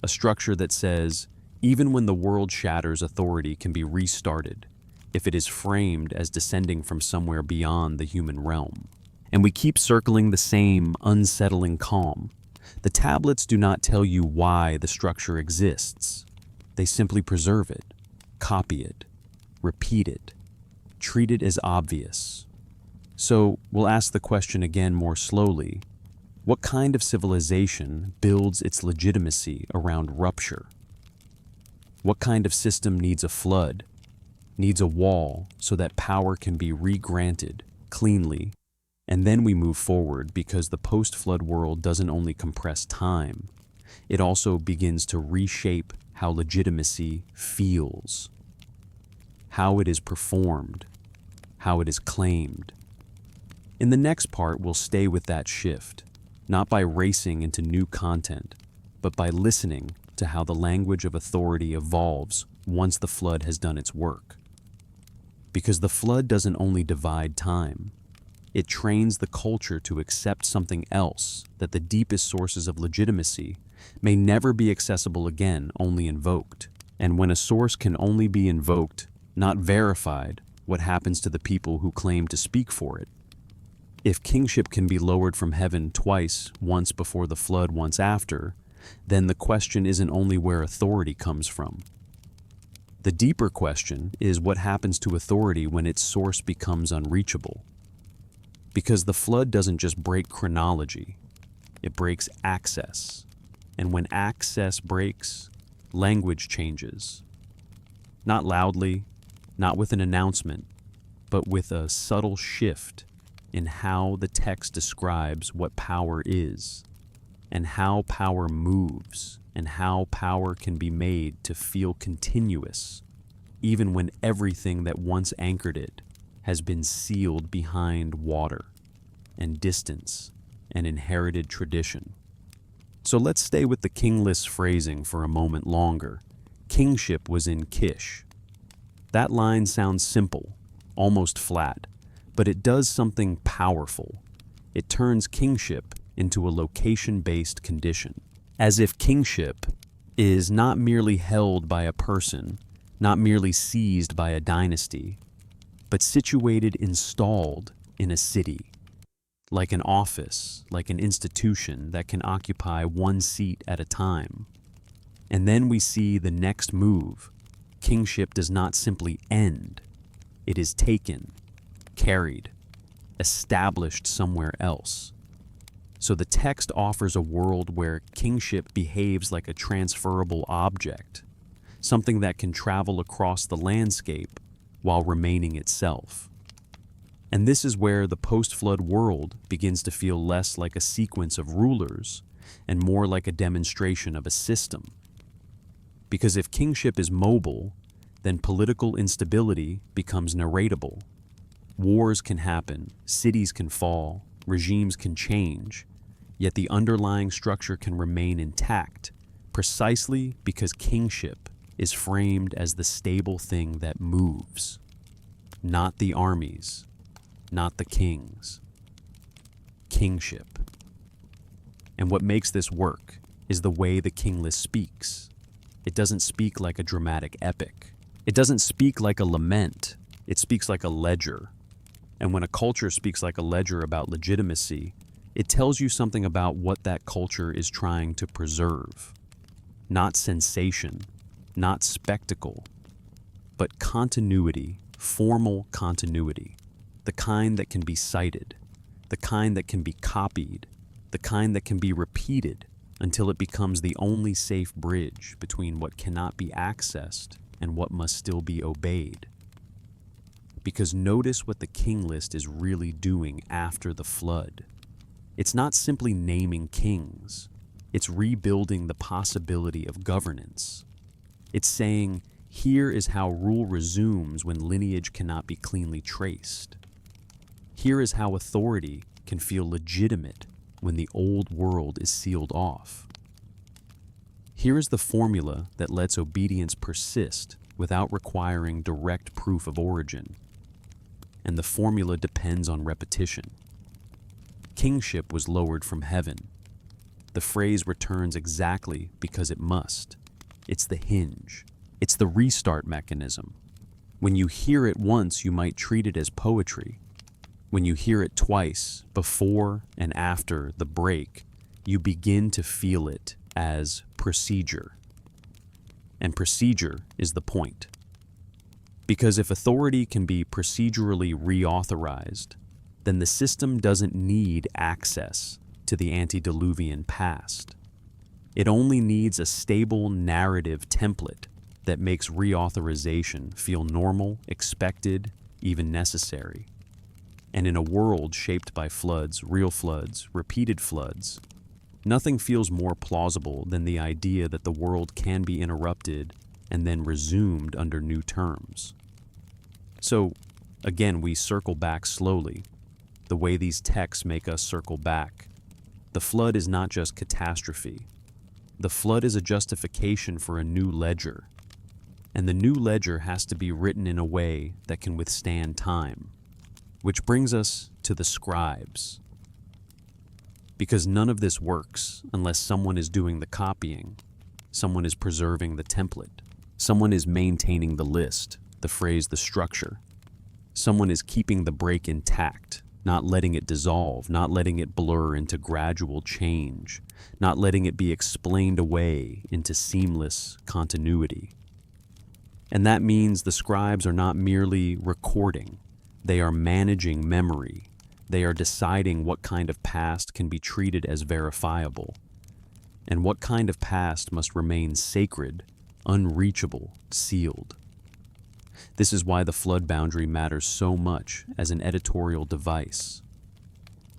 that says, even when the world shatters, authority can be restarted if it is framed as descending from somewhere beyond the human realm. And we keep circling the same unsettling calm. The tablets do not tell you why the structure exists. They simply preserve it, copy it, repeat it, treat it as obvious. So we'll ask the question again more slowly. What kind of civilization builds its legitimacy around rupture? What kind of system needs a flood, needs a wall so that power can be re-granted cleanly? And then we move forward, because the post-flood world doesn't only compress time, it also begins to reshape how legitimacy feels, how it is performed, how it is claimed. In the next part, we'll stay with that shift, not by racing into new content, but by listening to how the language of authority evolves once the flood has done its work. Because the flood doesn't only divide time, it trains the culture to accept something else, that the deepest sources of legitimacy may never be accessible again, only invoked. And when a source can only be invoked, not verified, what happens to the people who claim to speak for it? If kingship can be lowered from heaven twice, once before the flood, once after, then the question isn't only where authority comes from. The deeper question is what happens to authority when its source becomes unreachable. Because the flood doesn't just break chronology, it breaks access. And when access breaks, language changes. Not loudly, not with an announcement, but with a subtle shift in how the text describes what power is, and how power moves, and how power can be made to feel continuous, even when everything that once anchored it has been sealed behind water and distance and inherited tradition. So let's stay with the kingless phrasing for a moment longer. Kingship was in Kish. That line sounds simple, almost flat, but it does something powerful. It turns kingship into a location-based condition, as if kingship is not merely held by a person, not merely seized by a dynasty, but situated, installed in a city, like an office, like an institution that can occupy one seat at a time. And then we see the next move. Kingship does not simply end. It is taken, carried, established somewhere else. So the text offers a world where kingship behaves like a transferable object, something that can travel across the landscape while remaining itself. And this is where the post-flood world begins to feel less like a sequence of rulers and more like a demonstration of a system. Because if kingship is mobile, then political instability becomes narratable. Wars can happen, cities can fall, regimes can change, yet the underlying structure can remain intact, precisely because kingship is framed as the stable thing that moves, not the armies, not the kings. Kingship. And what makes this work is the way the king list speaks. It doesn't speak like a dramatic epic. It doesn't speak like a lament. It speaks like a ledger. And when a culture speaks like a ledger about legitimacy, it tells you something about what that culture is trying to preserve. Not sensation, not spectacle, but continuity, formal continuity, the kind that can be cited, the kind that can be copied, the kind that can be repeated until it becomes the only safe bridge between what cannot be accessed and what must still be obeyed. Because notice what the king list is really doing after the flood. It's not simply naming kings. It's rebuilding the possibility of governance. It's saying, here is how rule resumes when lineage cannot be cleanly traced. Here is how authority can feel legitimate when the old world is sealed off. Here is the formula that lets obedience persist without requiring direct proof of origin. And the formula depends on repetition. Kingship was lowered from heaven. The phrase returns exactly because it must. It's the hinge. It's the restart mechanism. When you hear it once, you might treat it as poetry. When you hear it twice, before and after the break, you begin to feel it as procedure. And procedure is the point. Because if authority can be procedurally reauthorized, then the system doesn't need access to the antediluvian past. It only needs a stable narrative template that makes reauthorization feel normal, expected, even necessary. And in a world shaped by floods, real floods, repeated floods, nothing feels more plausible than the idea that the world can be interrupted and then resumed under new terms. So, again, we circle back slowly, the way these texts make us circle back. The flood is not just catastrophe. The flood is a justification for a new ledger. And the new ledger has to be written in a way that can withstand time. Which brings us to the scribes. Because none of this works unless someone is doing the copying, someone is preserving the template, someone is maintaining the list, the phrase, the structure. Someone is keeping the break intact, not letting it dissolve, not letting it blur into gradual change, not letting it be explained away into seamless continuity. And that means the scribes are not merely recording. They are managing memory. They are deciding what kind of past can be treated as verifiable, and what kind of past must remain sacred, unreachable, sealed. This is why the flood boundary matters so much as an editorial device.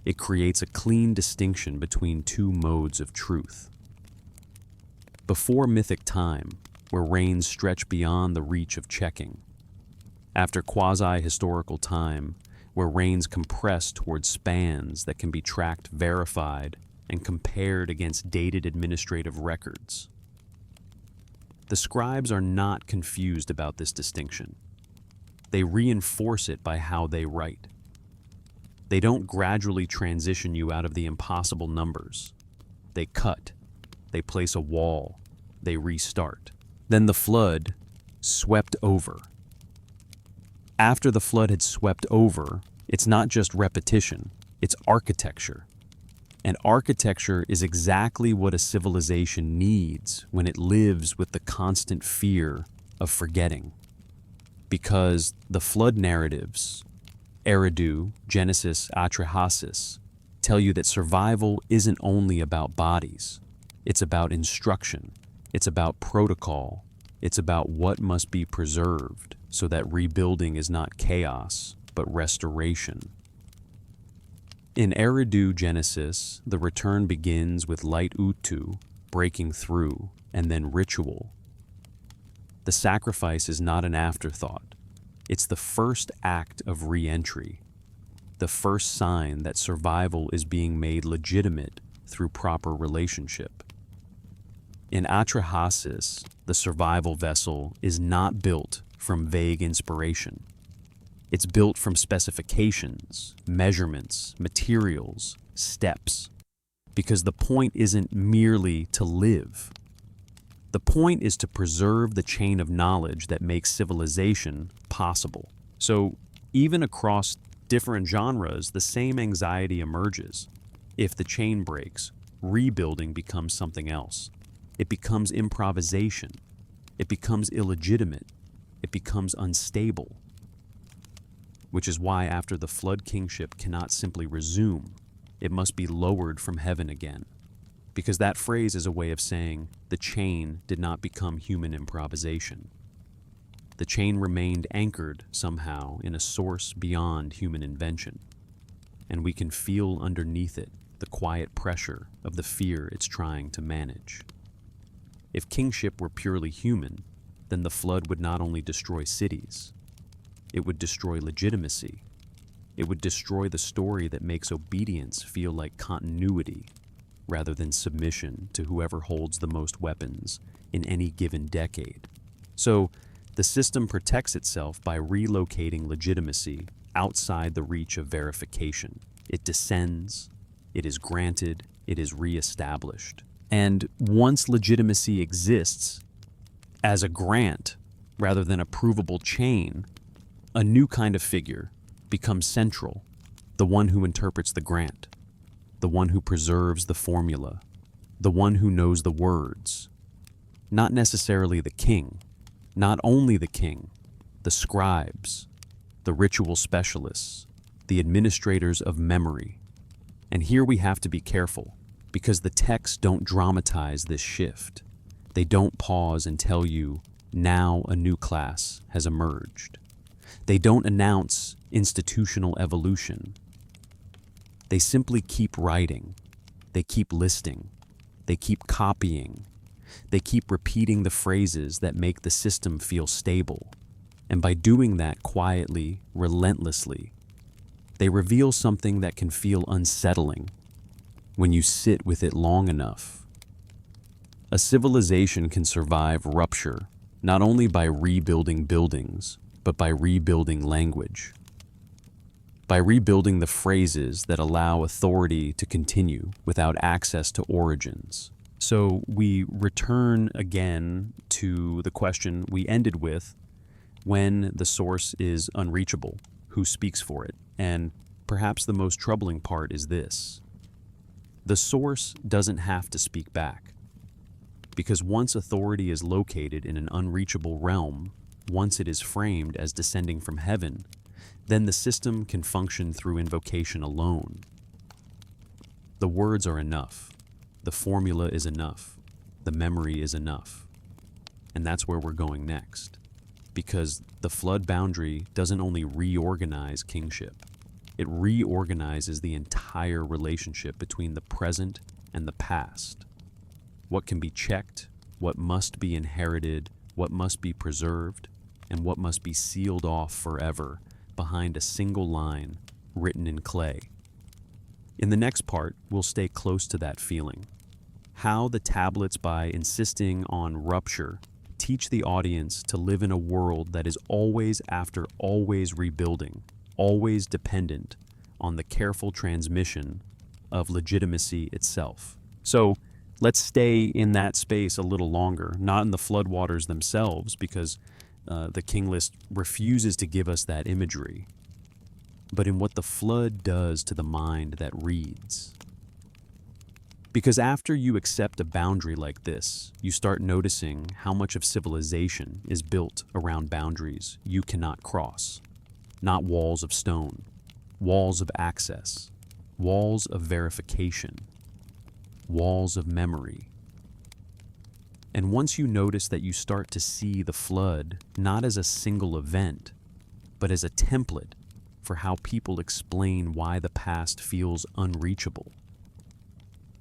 It creates a clean distinction between two modes of truth. Before mythic time, where reigns stretch beyond the reach of checking. After quasi-historical time, where reigns compress toward spans that can be tracked, verified, and compared against dated administrative records. The scribes are not confused about this distinction. They reinforce it by how they write. They don't gradually transition you out of the impossible numbers. They cut. They place a wall. They restart. Then the flood swept over. After the flood had swept over, it's not just repetition, it's architecture. And architecture is exactly what a civilization needs when it lives with the constant fear of forgetting. Because the flood narratives, Eridu, Genesis, Atrahasis, tell you that survival isn't only about bodies. It's about instruction. It's about protocol. It's about what must be preserved so that rebuilding is not chaos, but restoration. In Eridu Genesis, the return begins with light utu, breaking through, and then ritual. The sacrifice is not an afterthought. It's the first act of re-entry, the first sign that survival is being made legitimate through proper relationship. In Atrahasis, the survival vessel is not built from vague inspiration. It's built from specifications, measurements, materials, steps. because the point isn't merely to live. The point is to preserve the chain of knowledge that makes civilization possible. So, even across different genres, the same anxiety emerges. If the chain breaks, rebuilding becomes something else. It becomes improvisation. It becomes illegitimate. It becomes unstable. Which is why after the flood kingship cannot simply resume, it must be lowered from heaven again. Because that phrase is a way of saying the chain did not become human improvisation. The chain remained anchored somehow in a source beyond human invention, and we can feel underneath it the quiet pressure of the fear it's trying to manage. If kingship were purely human, then the flood would not only destroy cities, it would destroy legitimacy. It would destroy the story that makes obedience feel like continuity rather than submission to whoever holds the most weapons in any given decade. So, the system protects itself by relocating legitimacy outside the reach of verification. It descends, it is granted, it is reestablished. And once legitimacy exists as a grant rather than a provable chain, a new kind of figure becomes central, the one who interprets the grant, the one who preserves the formula, the one who knows the words. Not necessarily the king, not only the king, the scribes, the ritual specialists, the administrators of memory. And here we have to be careful, because the texts don't dramatize this shift. They don't pause and tell you, now a new class has emerged. They don't announce institutional evolution. They simply keep writing. They keep listing. They keep copying. They keep repeating the phrases that make the system feel stable. And by doing that quietly, relentlessly, they reveal something that can feel unsettling when you sit with it long enough. A civilization can survive rupture not only by rebuilding buildings, but by rebuilding language. By rebuilding the phrases that allow authority to continue without access to origins. So we return again to the question we ended with: when the source is unreachable, who speaks for it? And perhaps the most troubling part is this: the source doesn't have to speak back. Because once authority is located in an unreachable realm, once it is framed as descending from heaven, then the system can function through invocation alone. The words are enough. The formula is enough. The memory is enough. And that's where we're going next. Because the flood boundary doesn't only reorganize kingship, it reorganizes the entire relationship between the present and the past. What can be checked, what must be inherited, what must be preserved, and what must be sealed off forever behind a single line written in clay. In the next part, we'll stay close to that feeling. How the tablets, by insisting on rupture, teach the audience to live in a world that is always after always rebuilding, always dependent on the careful transmission of legitimacy itself. So let's stay in that space a little longer, not in the floodwaters themselves, because the king list refuses to give us that imagery, but in what the flood does to the mind that reads. Because after you accept a boundary like this, you start noticing how much of civilization is built around boundaries you cannot cross. Not walls of stone, walls of access, walls of verification, walls of memory. And once you notice that, you start to see the flood not as a single event, but as a template for how people explain why the past feels unreachable.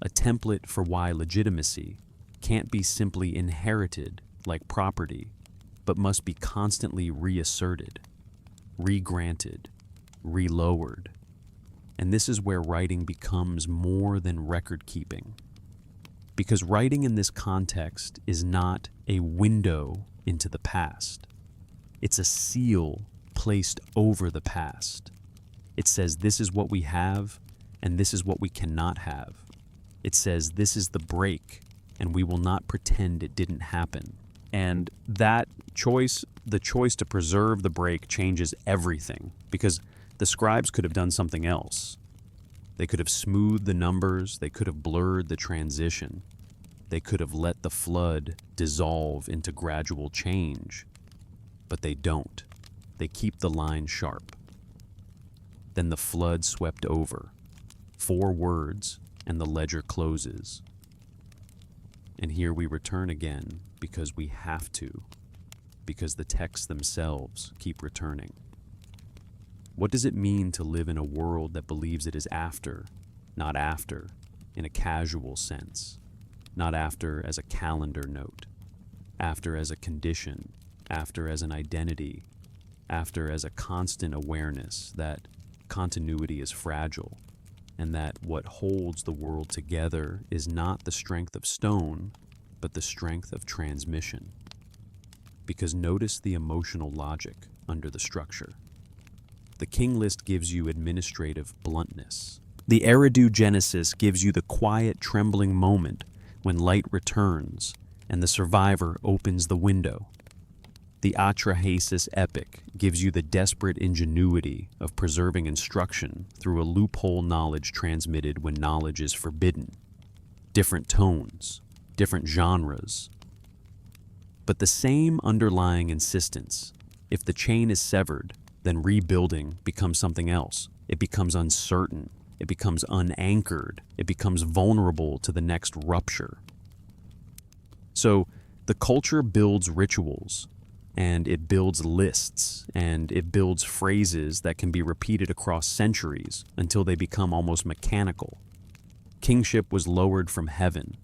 A template for why legitimacy can't be simply inherited like property, but must be constantly reasserted, regranted, relowered. And this is where writing becomes more than record keeping. Because writing in this context is not a window into the past. It's a seal placed over the past. It says this is what we have and this is what we cannot have. It says this is the break, and we will not pretend it didn't happen. And that choice, the choice to preserve the break, changes everything, because the scribes could have done something else. They could have smoothed the numbers, they could have blurred the transition, they could have let the flood dissolve into gradual change, but they don't. They keep the line sharp. Then the flood swept over. 4 words, and the ledger closes. And here we return again because we have to, because the texts themselves keep returning. What does it mean to live in a world that believes it is after, not after, in a casual sense, not after as a calendar note, after as a condition, after as an identity, after as a constant awareness that continuity is fragile, and that what holds the world together is not the strength of stone, but the strength of transmission? Because notice the emotional logic under the structure. The king list gives you administrative bluntness. The Eridu Genesis gives you the quiet, trembling moment when light returns and the survivor opens the window. The Atrahasis epic gives you the desperate ingenuity of preserving instruction through a loophole knowledge transmitted when knowledge is forbidden. Different tones, different genres, but the same underlying insistence. If the chain is severed, then rebuilding becomes something else. It becomes uncertain. It becomes unanchored. It becomes vulnerable to the next rupture. So the culture builds rituals, and it builds lists, and it builds phrases that can be repeated across centuries until they become almost mechanical. Kingship was lowered from heaven,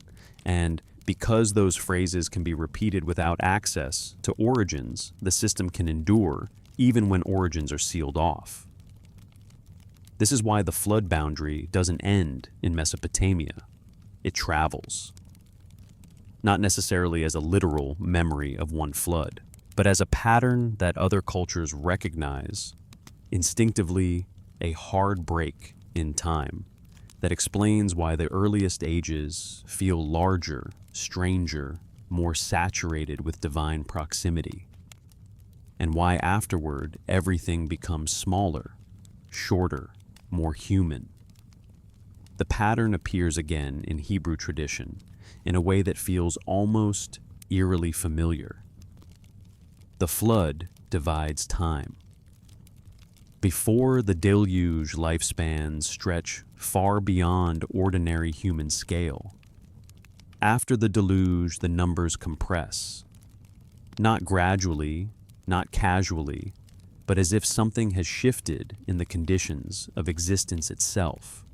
and because those phrases can be repeated without access to origins, the system can endure even when origins are sealed off. This is why the flood boundary doesn't end in Mesopotamia. It travels. Not necessarily as a literal memory of one flood, but as a pattern that other cultures recognize, instinctively a hard break in time that explains why the earliest ages feel larger, stranger, more saturated with divine proximity, and why afterward everything becomes smaller, shorter, more human. The pattern appears again in Hebrew tradition in a way that feels almost eerily familiar. The flood divides time. Before the deluge, lifespans stretch far beyond ordinary human scale. After the deluge, the numbers compress. Not gradually, not casually, but as if something has shifted in the conditions of existence itself.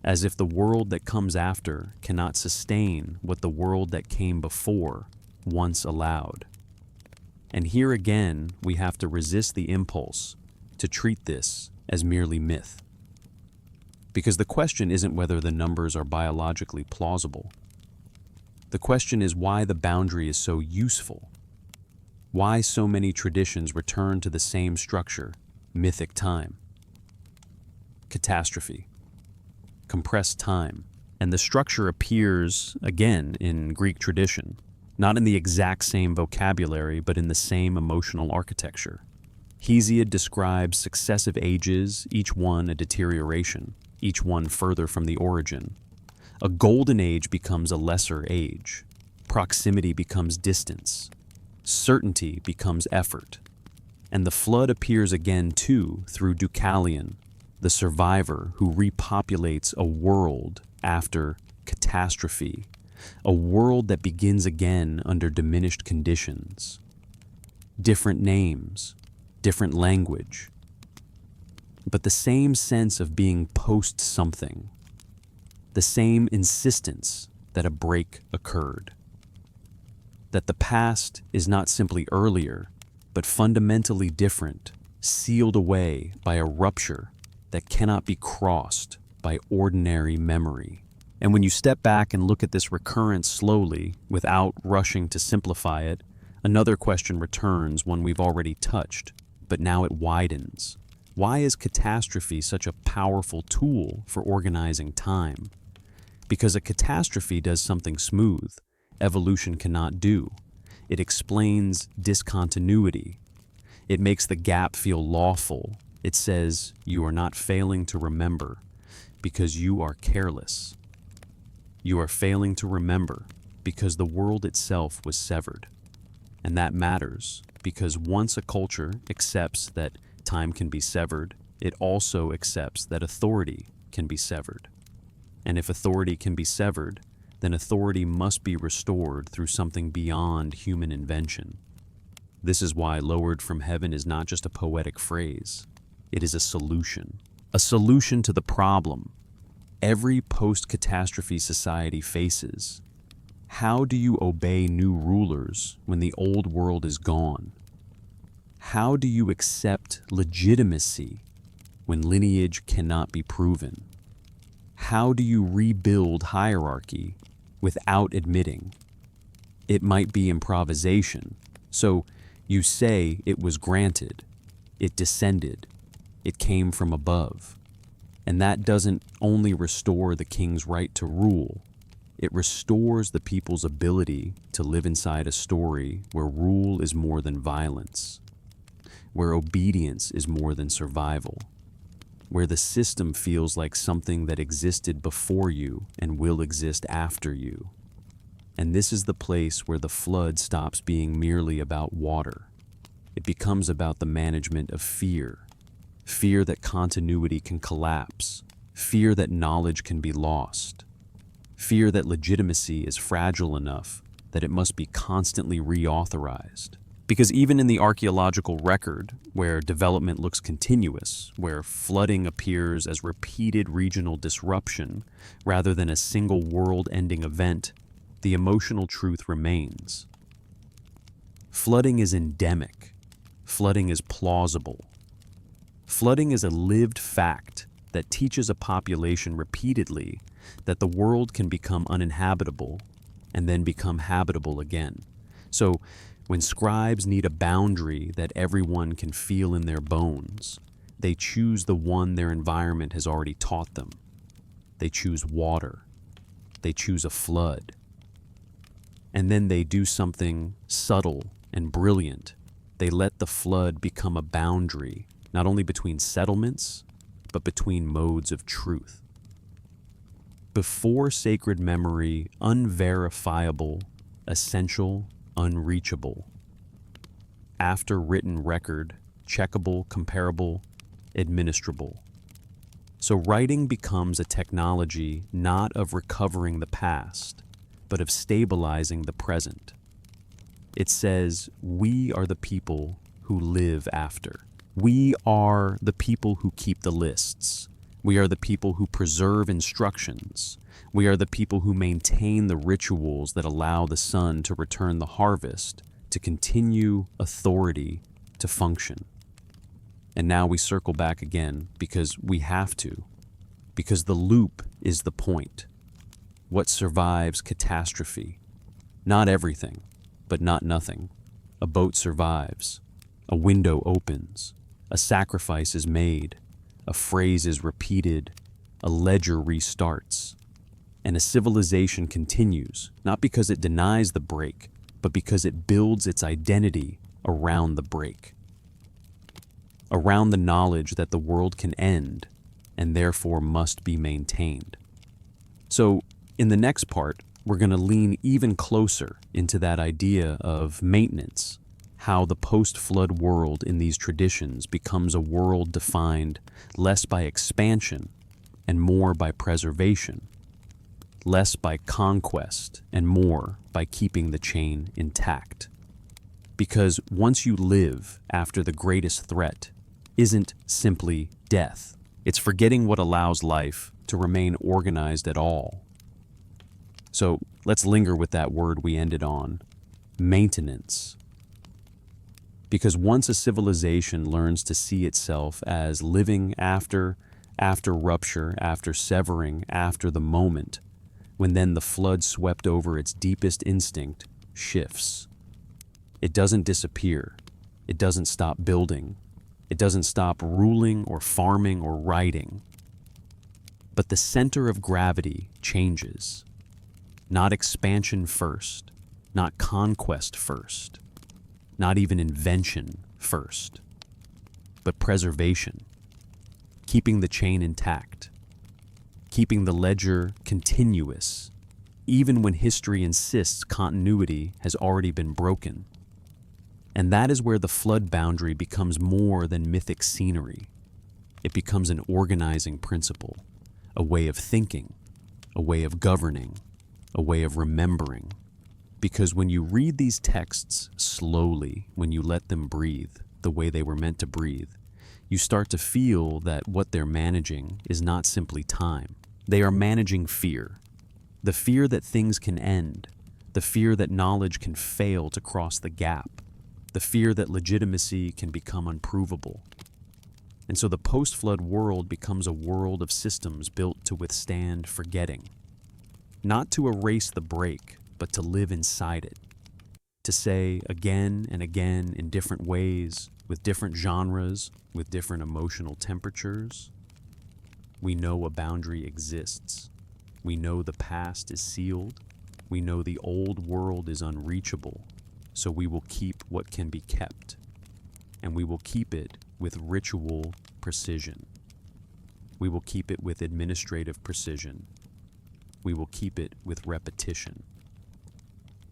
As if the world that comes after cannot sustain what the world that came before once allowed. And here again, we have to resist the impulse to treat this as merely myth. Because the question isn't whether the numbers are biologically plausible. The question is why the boundary is so useful. Why so many traditions return to the same structure, mythic time, catastrophe, compressed time, and the structure appears again in Greek tradition, not in the exact same vocabulary, but in the same emotional architecture. Hesiod describes successive ages, each one a deterioration, each one further from the origin. A golden age becomes a lesser age. Proximity becomes distance. Certainty becomes effort. And the flood appears again too through Deucalion, the survivor who repopulates a world after catastrophe, a world that begins again under diminished conditions. Different names, different language, but the same sense of being post something, the same insistence that a break occurred. That the past is not simply earlier, but fundamentally different, sealed away by a rupture that cannot be crossed by ordinary memory. And when you step back and look at this recurrence slowly, without rushing to simplify it, another question returns, one we've already touched, but now it widens. Why is catastrophe such a powerful tool for organizing time? Because a catastrophe does something smooth, evolution cannot do. It explains discontinuity. It makes the gap feel lawful. It says you are not failing to remember because you are careless. You are failing to remember because the world itself was severed. And that matters because once a culture accepts that time can be severed, it also accepts that authority can be severed. And if authority can be severed, then authority must be restored through something beyond human invention. This is why lowered from heaven is not just a poetic phrase. It is a solution to the problem every post-catastrophe society faces. How do you obey new rulers when the old world is gone? How do you accept legitimacy when lineage cannot be proven? How do you rebuild hierarchy without admitting it might be improvisation? So you say it was granted, it descended, it came from above. And that doesn't only restore the king's right to rule, it restores the people's ability to live inside a story where rule is more than violence, where obedience is more than survival, where the system feels like something that existed before you and will exist after you. And this is the place where the flood stops being merely about water. It becomes about the management of fear. Fear that continuity can collapse. Fear that knowledge can be lost. Fear that legitimacy is fragile enough that it must be constantly reauthorized. Because even in the archaeological record, where development looks continuous, where flooding appears as repeated regional disruption rather than a single world-ending event, the emotional truth remains. Flooding is endemic. Flooding is plausible. Flooding is a lived fact that teaches a population repeatedly that the world can become uninhabitable and then become habitable again. So, when scribes need a boundary that everyone can feel in their bones, they choose the one their environment has already taught them. They choose water. They choose a flood. And then they do something subtle and brilliant. They let the flood become a boundary, not only between settlements, but between modes of truth. Before sacred memory, unverifiable, essential, unreachable. After written record, checkable, comparable, administrable. So writing becomes a technology not of recovering the past, but of stabilizing the present. It says, we are the people who live after. We are the people who keep the lists. We are the people who preserve instructions. We are the people who maintain the rituals that allow the sun to return the harvest, to continue authority to function. And now we circle back again because we have to, because the loop is the point. What survives catastrophe? Not everything, but not nothing. A boat survives. A window opens. A sacrifice is made. A phrase is repeated. A ledger restarts. And a civilization continues, not because it denies the break, but because it builds its identity around the break. Around the knowledge that the world can end and therefore must be maintained. So, in the next part, we're going to lean even closer into that idea of maintenance, how the post-flood world in these traditions becomes a world defined less by expansion and more by preservation, less by conquest and more by keeping the chain intact. Because once you live after the greatest threat isn't simply death, it's forgetting what allows life to remain organized at all. So let's linger with that word we ended on, maintenance. Because once a civilization learns to see itself as living after rupture, after severing, after the moment, when then the flood swept over its deepest instinct shifts. It doesn't disappear. It doesn't stop building. It doesn't stop ruling or farming or writing. But the center of gravity changes. Not expansion first, not conquest first, not even invention first, but preservation, keeping the chain intact, keeping the ledger continuous, even when history insists continuity has already been broken. And that is where the flood boundary becomes more than mythic scenery. It becomes an organizing principle, a way of thinking, a way of governing, a way of remembering. Because when you read these texts slowly, when you let them breathe the way they were meant to breathe, you start to feel that what they're managing is not simply time. They are managing fear. The fear that things can end, the fear that knowledge can fail to cross the gap, the fear that legitimacy can become unprovable. And so the post-flood world becomes a world of systems built to withstand forgetting. Not to erase the break, but to live inside it. To say again and again in different ways, with different genres, with different emotional temperatures, we know a boundary exists. We know the past is sealed. We know the old world is unreachable. So we will keep what can be kept. And we will keep it with ritual precision. We will keep it with administrative precision. We will keep it with repetition.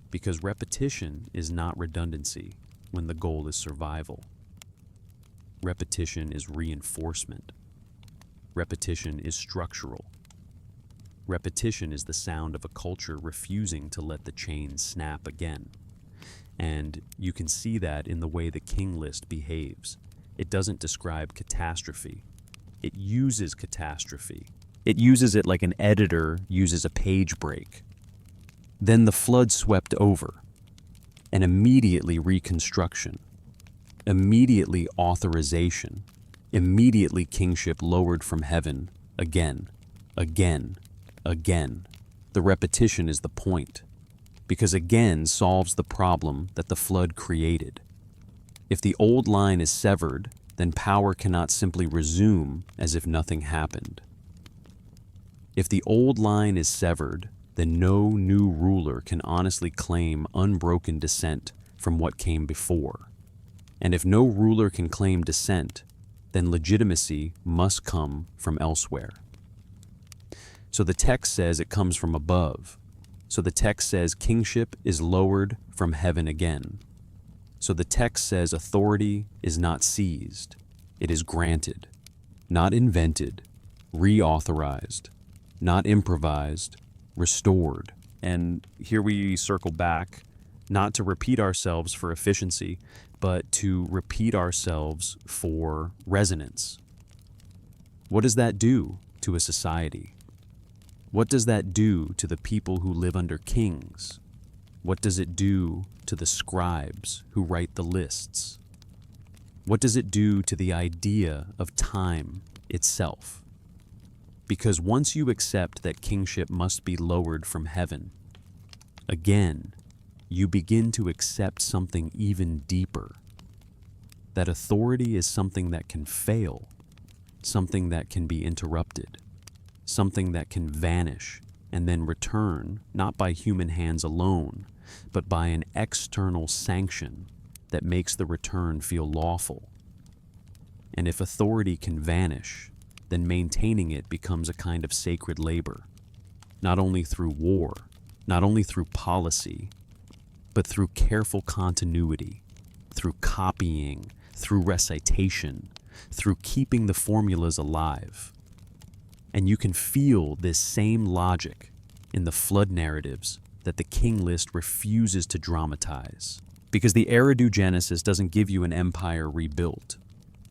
Because repetition is not redundancy when the goal is survival. Repetition is reinforcement. Repetition is structural. Repetition is the sound of a culture refusing to let the chain snap again. And you can see that in the way the king list behaves. It doesn't describe catastrophe. It uses catastrophe. It uses it like an editor uses a page break. Then the flood swept over, and immediately reconstruction, immediately authorization, immediately kingship lowered from heaven, again, again, again. The repetition is the point, because again solves the problem that the flood created. If the old line is severed, then power cannot simply resume as if nothing happened. If the old line is severed, then no new ruler can honestly claim unbroken descent from what came before. And if no ruler can claim descent, then legitimacy must come from elsewhere. So the text says it comes from above. So the text says kingship is lowered from heaven again. So the text says authority is not seized, it is granted, not invented, reauthorized, not improvised, restored. And here we circle back, not to repeat ourselves for efficiency, but to repeat ourselves for resonance. What does that do to a society? What does that do to the people who live under kings? What does it do to the scribes who write the lists? What does it do to the idea of time itself? Because once you accept that kingship must be lowered from heaven, again, you begin to accept something even deeper. That authority is something that can fail, something that can be interrupted, something that can vanish and then return, not by human hands alone, but by an external sanction that makes the return feel lawful. And if authority can vanish, then maintaining it becomes a kind of sacred labor, not only through war, not only through policy, but through careful continuity, through copying, through recitation, through keeping the formulas alive. And you can feel this same logic in the flood narratives that the king list refuses to dramatize. Because the Eridu Genesis doesn't give you an empire rebuilt.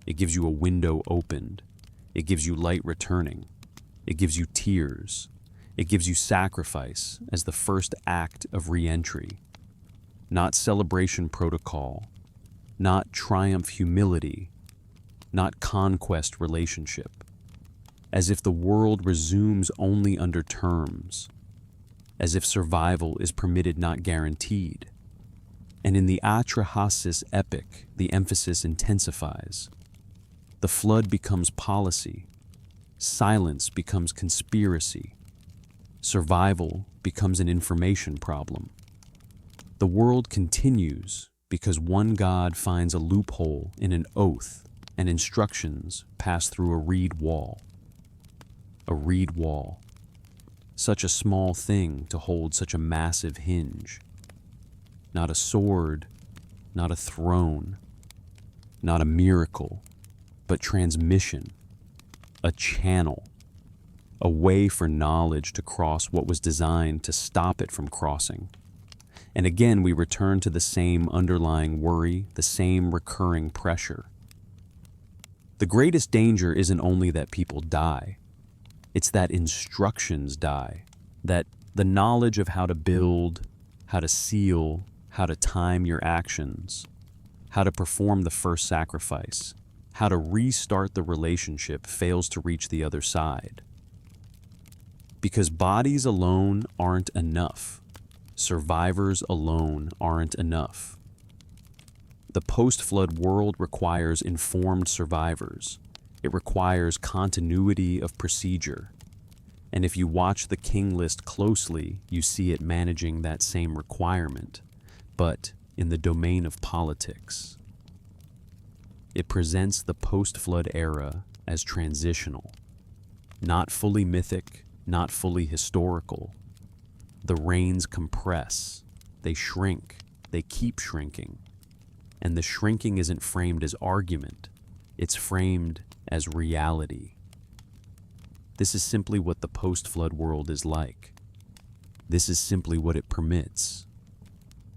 It gives you a window opened. It gives you light returning. It gives you tears. It gives you sacrifice as the first act of re-entry. Not celebration protocol, not triumph humility, not conquest relationship. As if the world resumes only under terms, as if survival is permitted not guaranteed. And in the Atrahasis epic, the emphasis intensifies. The flood becomes policy, silence becomes conspiracy. Survival becomes an information problem. The world continues because one God finds a loophole in an oath and instructions pass through a reed wall. A reed wall. Such a small thing to hold such a massive hinge. Not a sword, not a throne, not a miracle, but transmission, a channel, a way for knowledge to cross what was designed to stop it from crossing. And again, we return to the same underlying worry, the same recurring pressure. The greatest danger isn't only that people die, it's that instructions die, that the knowledge of how to build, how to seal, how to time your actions, how to perform the first sacrifice, how to restart the relationship fails to reach the other side. Because bodies alone aren't enough. Survivors alone aren't enough. The post-flood world requires informed survivors. It requires continuity of procedure. And if you watch the king list closely, you see it managing that same requirement, but in the domain of politics. It presents the post-flood era as transitional, not fully mythic, not fully historical. The reigns compress, they shrink, they keep shrinking. And the shrinking isn't framed as argument, it's framed as reality. This is simply what the post-flood world is like. This is simply what it permits.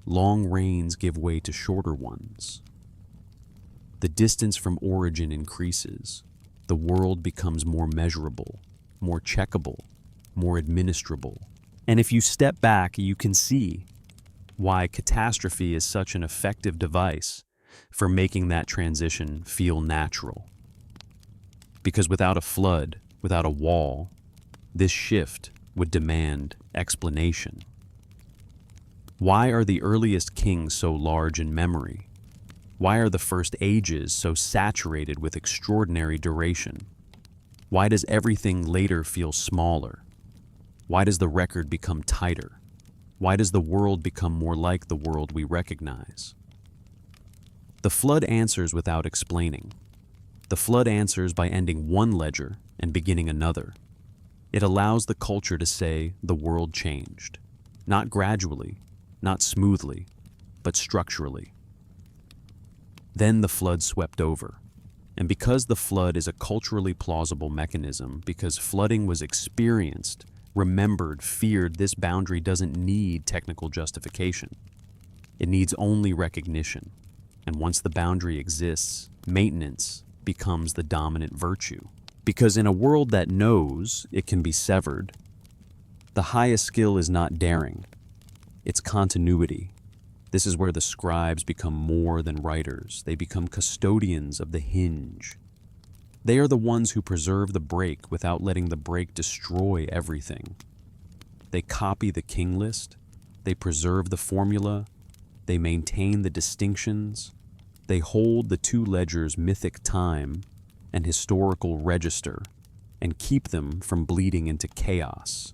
Long reigns give way to shorter ones. The distance from origin increases. The world becomes more measurable, more checkable, more administrable. And if you step back, you can see why catastrophe is such an effective device for making that transition feel natural. Because without a flood, without a wall, this shift would demand explanation. Why are the earliest kings so large in memory? Why are the first ages so saturated with extraordinary duration? Why does everything later feel smaller? Why does the record become tighter? Why does the world become more like the world we recognize? The flood answers without explaining. The flood answers by ending one ledger and beginning another. It allows the culture to say the world changed, not gradually, not smoothly, but structurally. Then the flood swept over. And because the flood is a culturally plausible mechanism, because flooding was experienced, remembered, feared, this boundary doesn't need technical justification. It needs only recognition. And once the boundary exists, maintenance becomes the dominant virtue. Because in a world that knows it can be severed, the highest skill is not daring, it's continuity. This is where the scribes become more than writers. They become custodians of the hinge. They are the ones who preserve the break without letting the break destroy everything. They copy the king list, they preserve the formula, they maintain the distinctions, they hold the two ledgers mythic time and historical register and keep them from bleeding into chaos.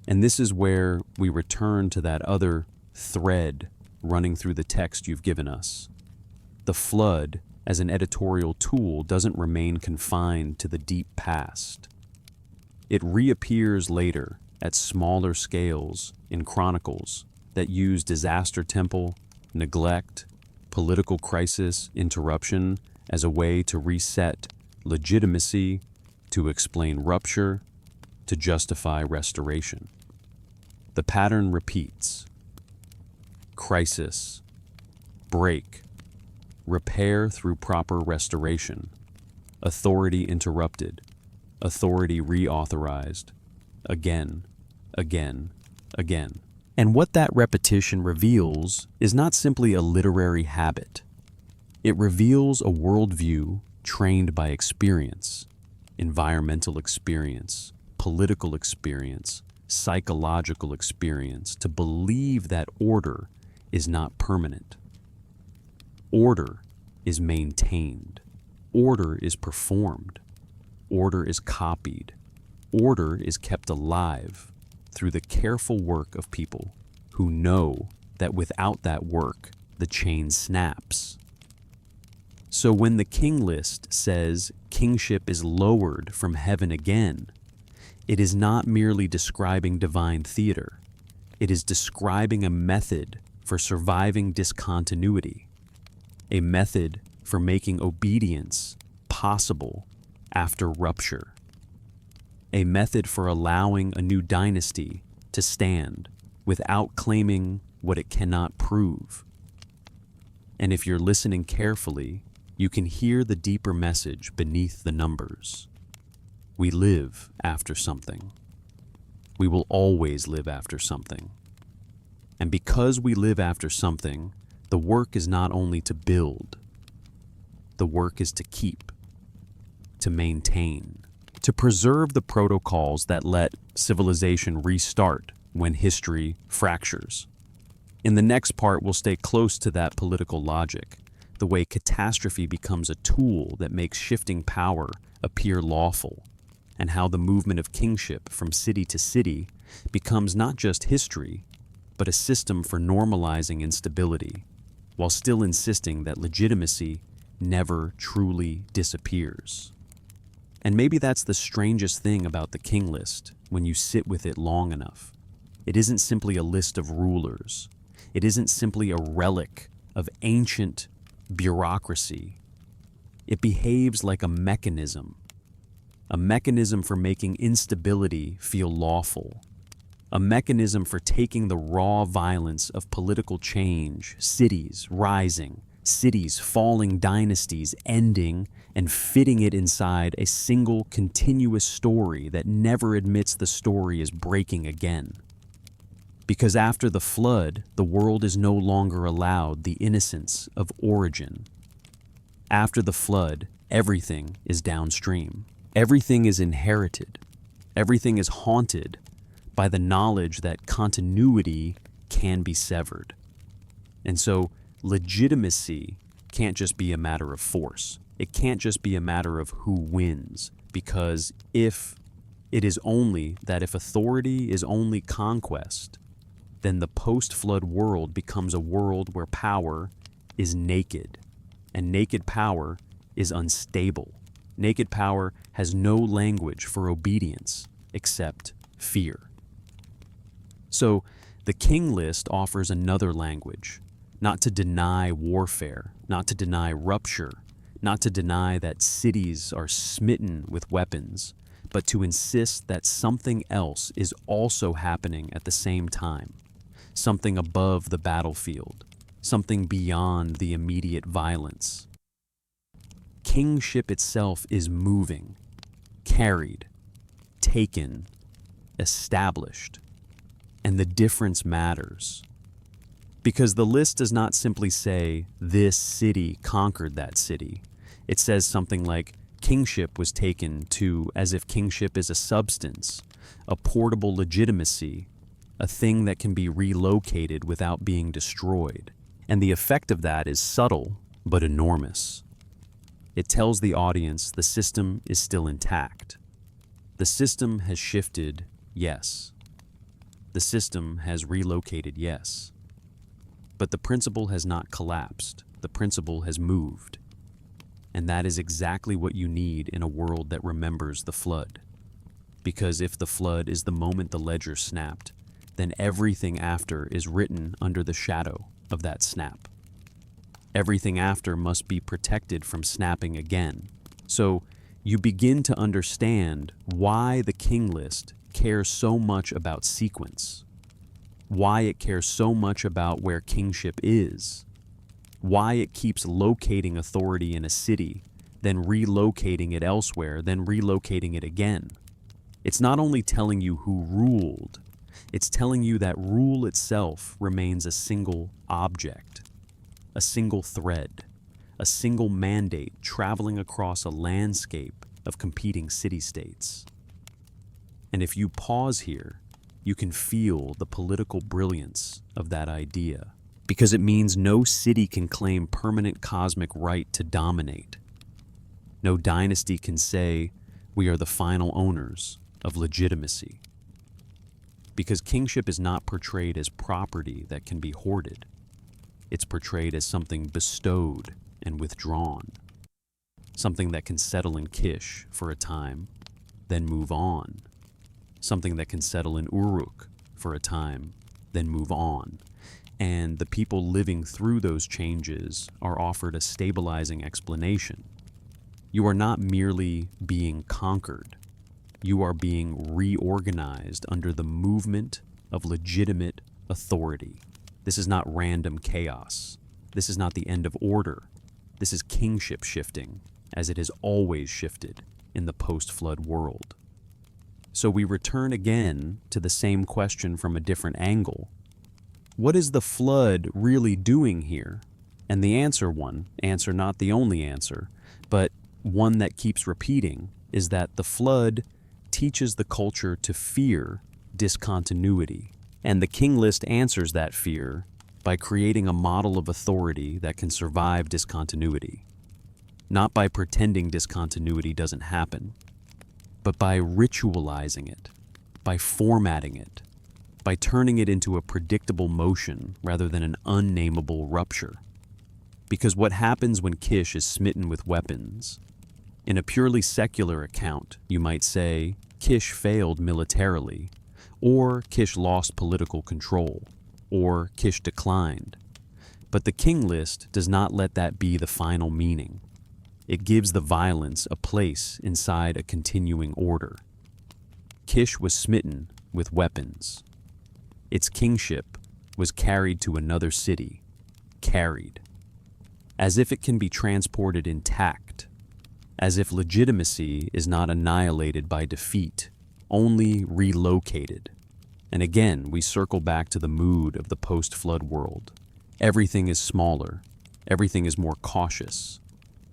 And this is where we return to that other thread running through the text you've given us. The flood, as an editorial tool, doesn't remain confined to the deep past. It reappears later at smaller scales in chronicles that use disaster temple, neglect, political crisis, interruption as a way to reset legitimacy, to explain rupture, to justify restoration. The pattern repeats. Crisis, break, repair through proper restoration, authority interrupted, authority reauthorized, again, again, again. And what that repetition reveals is not simply a literary habit. It reveals a worldview trained by experience, environmental experience, political experience, psychological experience, to believe that order is not permanent. Order is maintained. Order is performed. order is copied. Order is kept alive through the careful work of people who know that without that work, the chain snaps. So when the king list says kingship is lowered from heaven again, it is not merely describing divine theater. It is describing a method for surviving discontinuity, a method for making obedience possible after rupture, a method for allowing a new dynasty to stand without claiming what it cannot prove. And if you're listening carefully, you can hear the deeper message beneath the numbers. We live after something. We will always live after something. And because we live after something, the work is not only to build, the work is to keep, to maintain, to preserve the protocols that let civilization restart when history fractures. In the next part, we'll stay close to that political logic, the way catastrophe becomes a tool that makes shifting power appear lawful, and how the movement of kingship from city to city becomes not just history, but a system for normalizing instability, while still insisting that legitimacy never truly disappears. And maybe that's the strangest thing about the king list when you sit with it long enough. It isn't simply a list of rulers. It isn't simply a relic of ancient bureaucracy. It behaves like a mechanism for making instability feel lawful, a mechanism for taking the raw violence of political change, cities rising, cities falling, dynasties ending, and fitting it inside a single continuous story that never admits the story is breaking again. Because after the flood, the world is no longer allowed the innocence of origin. After the flood, everything is downstream. Everything is inherited. Everything is haunted by the knowledge that continuity can be severed. And so legitimacy can't just be a matter of force. It can't just be a matter of who wins, because if authority is only conquest, then the post-flood world becomes a world where power is naked, and naked power is unstable. Naked power has no language for obedience except fear. So the king list offers another language, not to deny warfare, not to deny rupture, not to deny that cities are smitten with weapons, but to insist that something else is also happening at the same time, something above the battlefield, something beyond the immediate violence. Kingship itself is moving, carried, taken, established, and the difference matters. Because the list does not simply say, this city conquered that city. It says something like, kingship was taken to, as if kingship is a substance, a portable legitimacy, a thing that can be relocated without being destroyed. And the effect of that is subtle, but enormous. It tells the audience the system is still intact. The system has shifted, yes. The system has relocated, yes. But the principle has not collapsed. The principle has moved. And that is exactly what you need in a world that remembers the flood. Because if the flood is the moment the ledger snapped, then everything after is written under the shadow of that snap. Everything after must be protected from snapping again. So you begin to understand why the king list cares so much about sequence, why it cares so much about where kingship is, why it keeps locating authority in a city, then relocating it elsewhere, then relocating it again. It's not only telling you who ruled, it's telling you that rule itself remains a single object, a single thread, a single mandate traveling across a landscape of competing city-states. And if you pause here, you can feel the political brilliance of that idea, because it means no city can claim permanent cosmic right to dominate. No dynasty can say, We are the final owners of legitimacy. Because kingship is not portrayed as property that can be hoarded. It's portrayed as something bestowed and withdrawn. Something that can settle in Kish for a time, then move on. Something that can settle in Uruk for a time, then move on. And the people living through those changes are offered a stabilizing explanation. You are not merely being conquered. You are being reorganized under the movement of legitimate authority. This is not random chaos. This is not the end of order. This is kingship shifting, as it has always shifted in the post-flood world. So we return again to the same question from a different angle. What is the flood really doing here? And the answer not the only answer, but one that keeps repeating, is that the flood teaches the culture to fear discontinuity. And the king list answers that fear by creating a model of authority that can survive discontinuity. Not by pretending discontinuity doesn't happen, but by ritualizing it, by formatting it, by turning it into a predictable motion rather than an unnameable rupture. Because what happens when Kish is smitten with weapons? In a purely secular account, you might say, Kish failed militarily, or Kish lost political control, or Kish declined. But the king list does not let that be the final meaning. It gives the violence a place inside a continuing order. Kish was smitten with weapons. Its kingship was carried to another city, carried. As if it can be transported intact, as if legitimacy is not annihilated by defeat, only relocated. And again, we circle back to the mood of the post-flood world. Everything is smaller, everything is more cautious,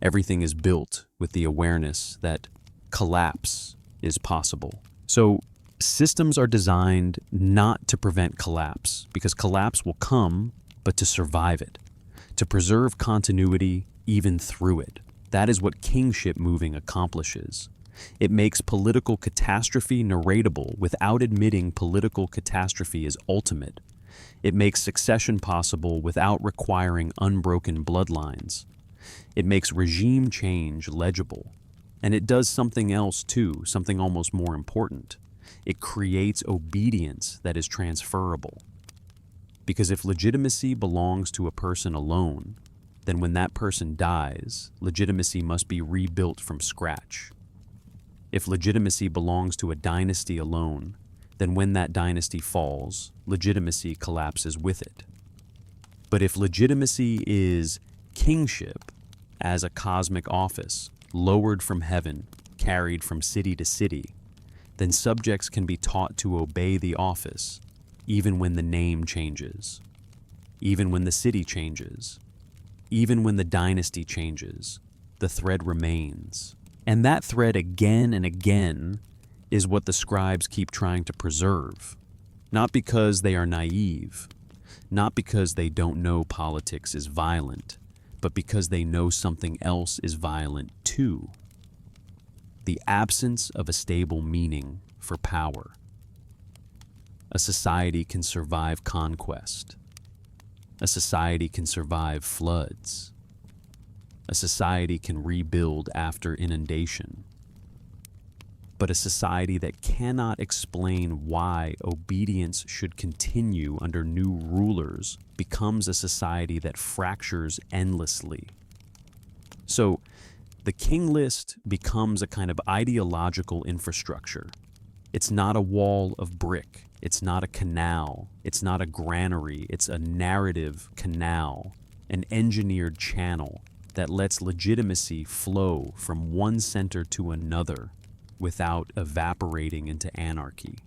everything is built with the awareness that collapse is possible. So systems are designed not to prevent collapse, because collapse will come, but to survive it, to preserve continuity even through it. That is what kingship moving accomplishes. It makes political catastrophe narratable without admitting political catastrophe is ultimate. It makes succession possible without requiring unbroken bloodlines. It makes regime change legible. And it does something else too, something almost more important. It creates obedience that is transferable. Because if legitimacy belongs to a person alone, then when that person dies, legitimacy must be rebuilt from scratch. If legitimacy belongs to a dynasty alone, then when that dynasty falls, legitimacy collapses with it. But if legitimacy is kingship as a cosmic office, lowered from heaven, carried from city to city, then subjects can be taught to obey the office, even when the name changes, even when the city changes, even when the dynasty changes, the thread remains. And that thread again and again is what the scribes keep trying to preserve, not because they are naive, not because they don't know politics is violent, but because they know something else is violent too. The absence of a stable meaning for power. A society can survive conquest. A society can survive floods. A society can rebuild after inundation. But a society that cannot explain why obedience should continue under new rulers becomes a society that fractures endlessly. So, the king list becomes a kind of ideological infrastructure. It's not a wall of brick. It's not a canal. It's not a granary. It's a narrative canal, an engineered channel that lets legitimacy flow from one center to another without evaporating into anarchy.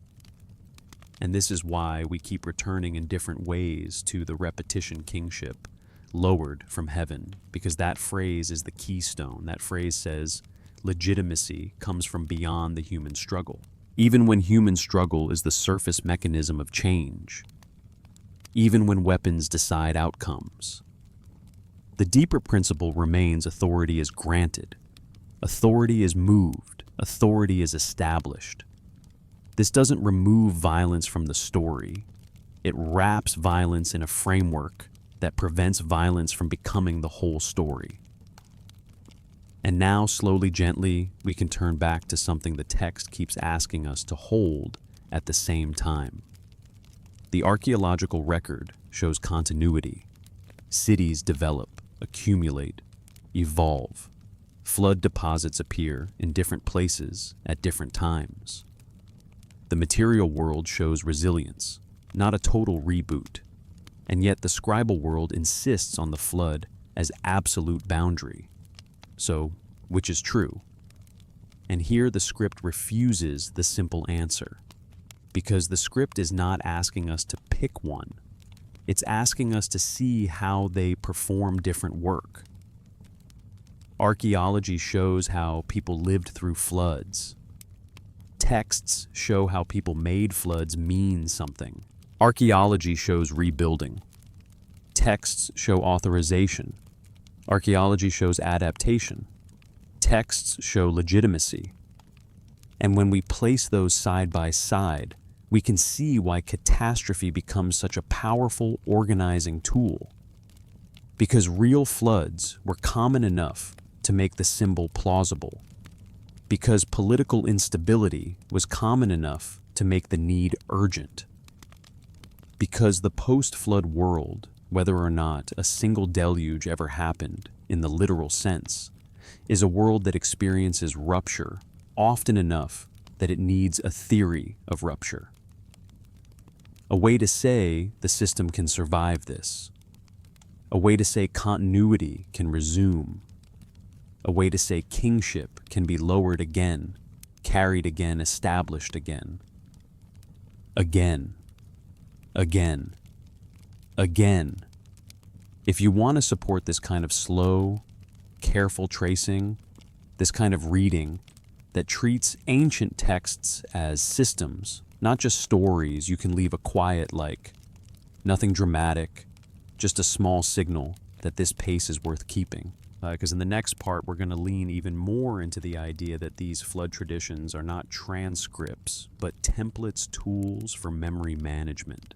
And this is why we keep returning in different ways to the repetition kingship, lowered from heaven, because that phrase is the keystone. That phrase says legitimacy comes from beyond the human struggle. Even when human struggle is the surface mechanism of change, even when weapons decide outcomes, the deeper principle remains: authority is granted, authority is moved, Authority is established. This doesn't remove violence from the story. It wraps violence in a framework that prevents violence from becoming the whole story. And now, slowly, gently, we can turn back to something the text keeps asking us to hold at the same time. The archaeological record shows continuity. Cities develop, accumulate, evolve. Flood deposits appear in different places at different times. The material world shows resilience, not a total reboot. And yet the scribal world insists on the flood as absolute boundary. So, which is true? And here the script refuses the simple answer. Because the script is not asking us to pick one. It's asking us to see how they perform different work. Archaeology shows how people lived through floods. Texts show how people made floods mean something. Archaeology shows rebuilding. Texts show authorization. Archaeology shows adaptation. Texts show legitimacy. And when we place those side by side, we can see why catastrophe becomes such a powerful organizing tool. Because real floods were common enough to make the symbol plausible. Because political instability was common enough to make the need urgent. Because the post-flood world, whether or not a single deluge ever happened in the literal sense, is a world that experiences rupture often enough that it needs a theory of rupture. A way to say the system can survive this. A way to say continuity can resume. A way to say kingship can be lowered again, carried again, established again. Again. Again. Again. If you want to support this kind of slow, careful tracing, this kind of reading that treats ancient texts as systems, not just stories you can leave a quiet like, nothing dramatic, just a small signal that this pace is worth keeping. Because in the next part, we're going to lean even more into the idea that these flood traditions are not transcripts, but templates, tools for memory management,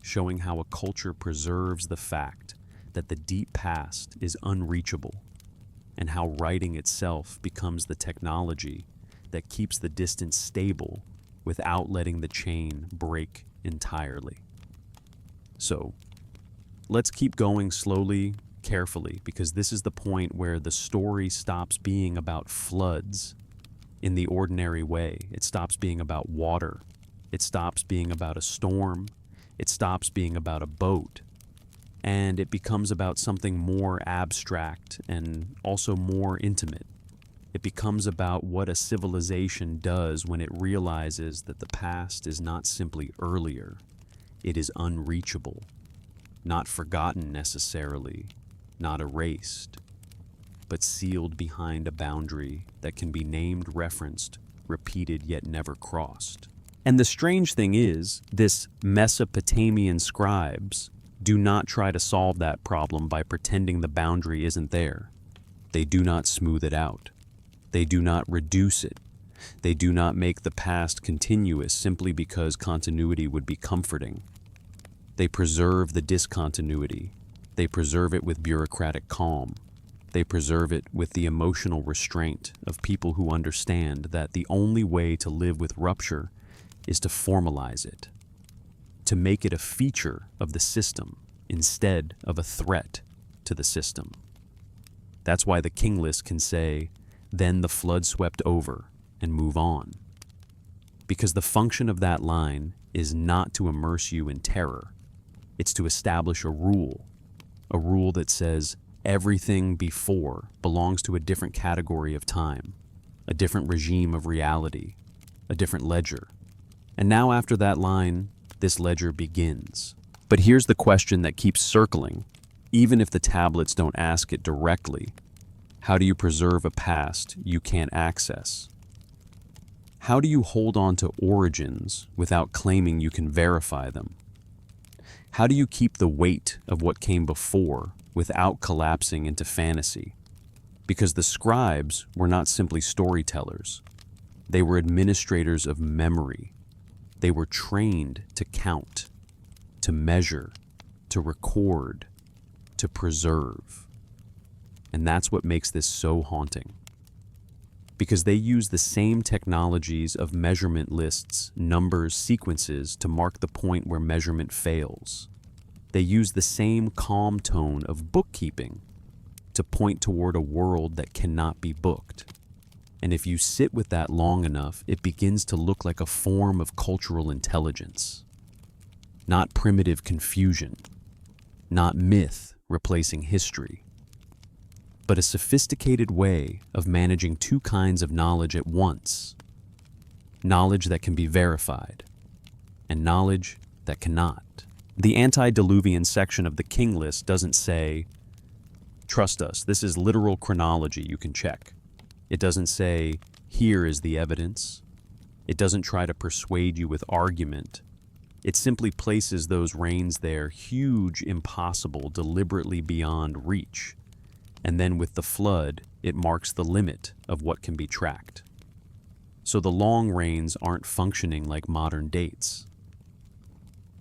showing how a culture preserves the fact that the deep past is unreachable, and how writing itself becomes the technology that keeps the distance stable without letting the chain break entirely. So, let's keep going slowly, carefully, because this is the point where the story stops being about floods in the ordinary way. It stops being about water. It stops being about a storm. It stops being about a boat. And it becomes about something more abstract and also more intimate. It becomes about what a civilization does when it realizes that the past is not simply earlier. It is unreachable, not forgotten necessarily, not erased, but sealed behind a boundary that can be named, referenced, repeated, yet never crossed. And the strange thing is, this Mesopotamian scribes do not try to solve that problem by pretending the boundary isn't there. They do not smooth it out. They do not reduce it. They do not make the past continuous simply because continuity would be comforting. They preserve the discontinuity. They preserve it with bureaucratic calm. They preserve it with the emotional restraint of people who understand that the only way to live with rupture is to formalize it, to make it a feature of the system instead of a threat to the system. That's why the king list can say, "Then the flood swept over," and move on. Because the function of that line is not to immerse you in terror. It's to establish a rule that says everything before belongs to a different category of time, a different regime of reality, a different ledger. And now after that line, this ledger begins. But here's the question that keeps circling, even if the tablets don't ask it directly. How do you preserve a past you can't access? How do you hold on to origins without claiming you can verify them? How do you keep the weight of what came before without collapsing into fantasy? because the scribes were not simply storytellers. They were administrators of memory. They were trained to count, to measure, to record, to preserve. And that's what makes this so haunting. Because they use the same technologies of measurement lists, numbers, sequences to mark the point where measurement fails. They use the same calm tone of bookkeeping to point toward a world that cannot be booked. And if you sit with that long enough, it begins to look like a form of cultural intelligence. Not primitive confusion, not myth replacing history, but a sophisticated way of managing two kinds of knowledge at once. Knowledge that can be verified, and knowledge that cannot. The antediluvian section of the King List doesn't say, "Trust us, this is literal chronology you can check." It doesn't say, "Here is the evidence." It doesn't try to persuade you with argument. It simply places those reigns there, huge, impossible, deliberately beyond reach. And then with the flood, it marks the limit of what can be tracked. So the long reigns aren't functioning like modern dates.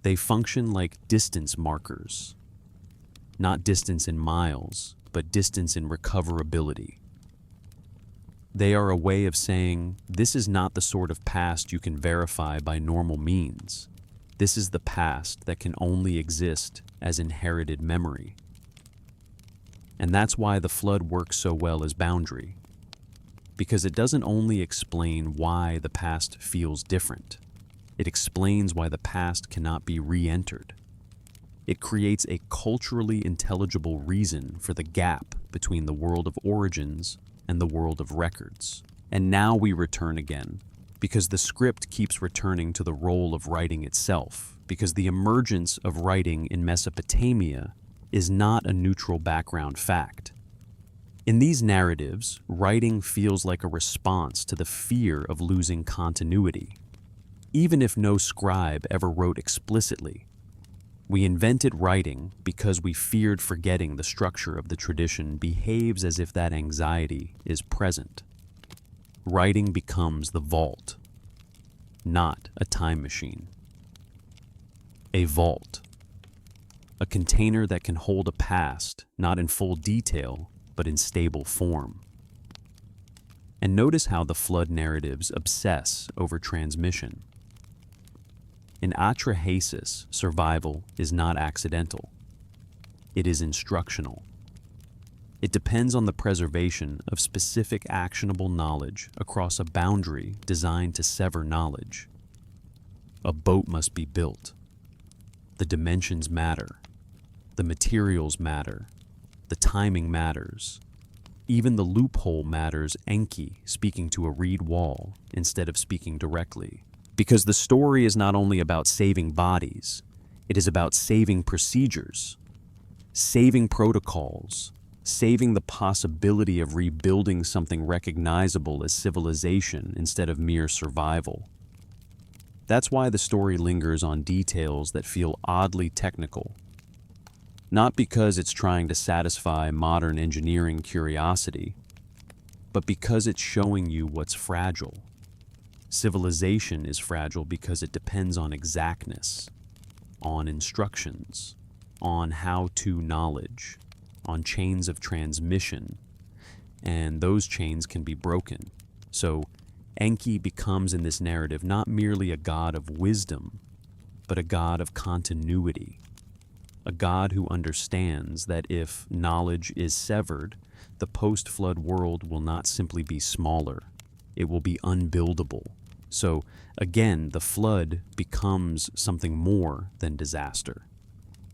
They function like distance markers. Not distance in miles, but distance in recoverability. They are a way of saying, this is not the sort of past you can verify by normal means. This is the past that can only exist as inherited memory. And that's why the flood works so well as boundary. Because it doesn't only explain why the past feels different. It explains why the past cannot be re-entered. It creates a culturally intelligible reason for the gap between the world of origins and the world of records. And now we return again, because the script keeps returning to the role of writing itself, because the emergence of writing in Mesopotamia is not a neutral background fact. In these narratives, writing feels like a response to the fear of losing continuity. Even if no scribe ever wrote explicitly, we invented writing because we feared forgetting the structure of the tradition behaves as if that anxiety is present. Writing becomes the vault, not a time machine. A vault. A container that can hold a past, not in full detail, but in stable form. And notice how the flood narratives obsess over transmission. In Atrahasis, survival is not accidental. It is instructional. It depends on the preservation of specific actionable knowledge across a boundary designed to sever knowledge. A boat must be built. The dimensions matter. The materials matter. The timing matters. Even the loophole matters. Enki speaking to a reed wall instead of speaking directly. Because the story is not only about saving bodies, it is about saving procedures, saving protocols, saving the possibility of rebuilding something recognizable as civilization instead of mere survival. That's why the story lingers on details that feel oddly technical. Not because it's trying to satisfy modern engineering curiosity, but because it's showing you what's fragile. Civilization is fragile because it depends on exactness, on instructions, on how-to knowledge, on chains of transmission, and those chains can be broken. So Enki becomes in this narrative not merely a god of wisdom, but a god of continuity, a god who understands that if knowledge is severed, the post-flood world will not simply be smaller, it will be unbuildable. So again, the flood becomes something more than disaster.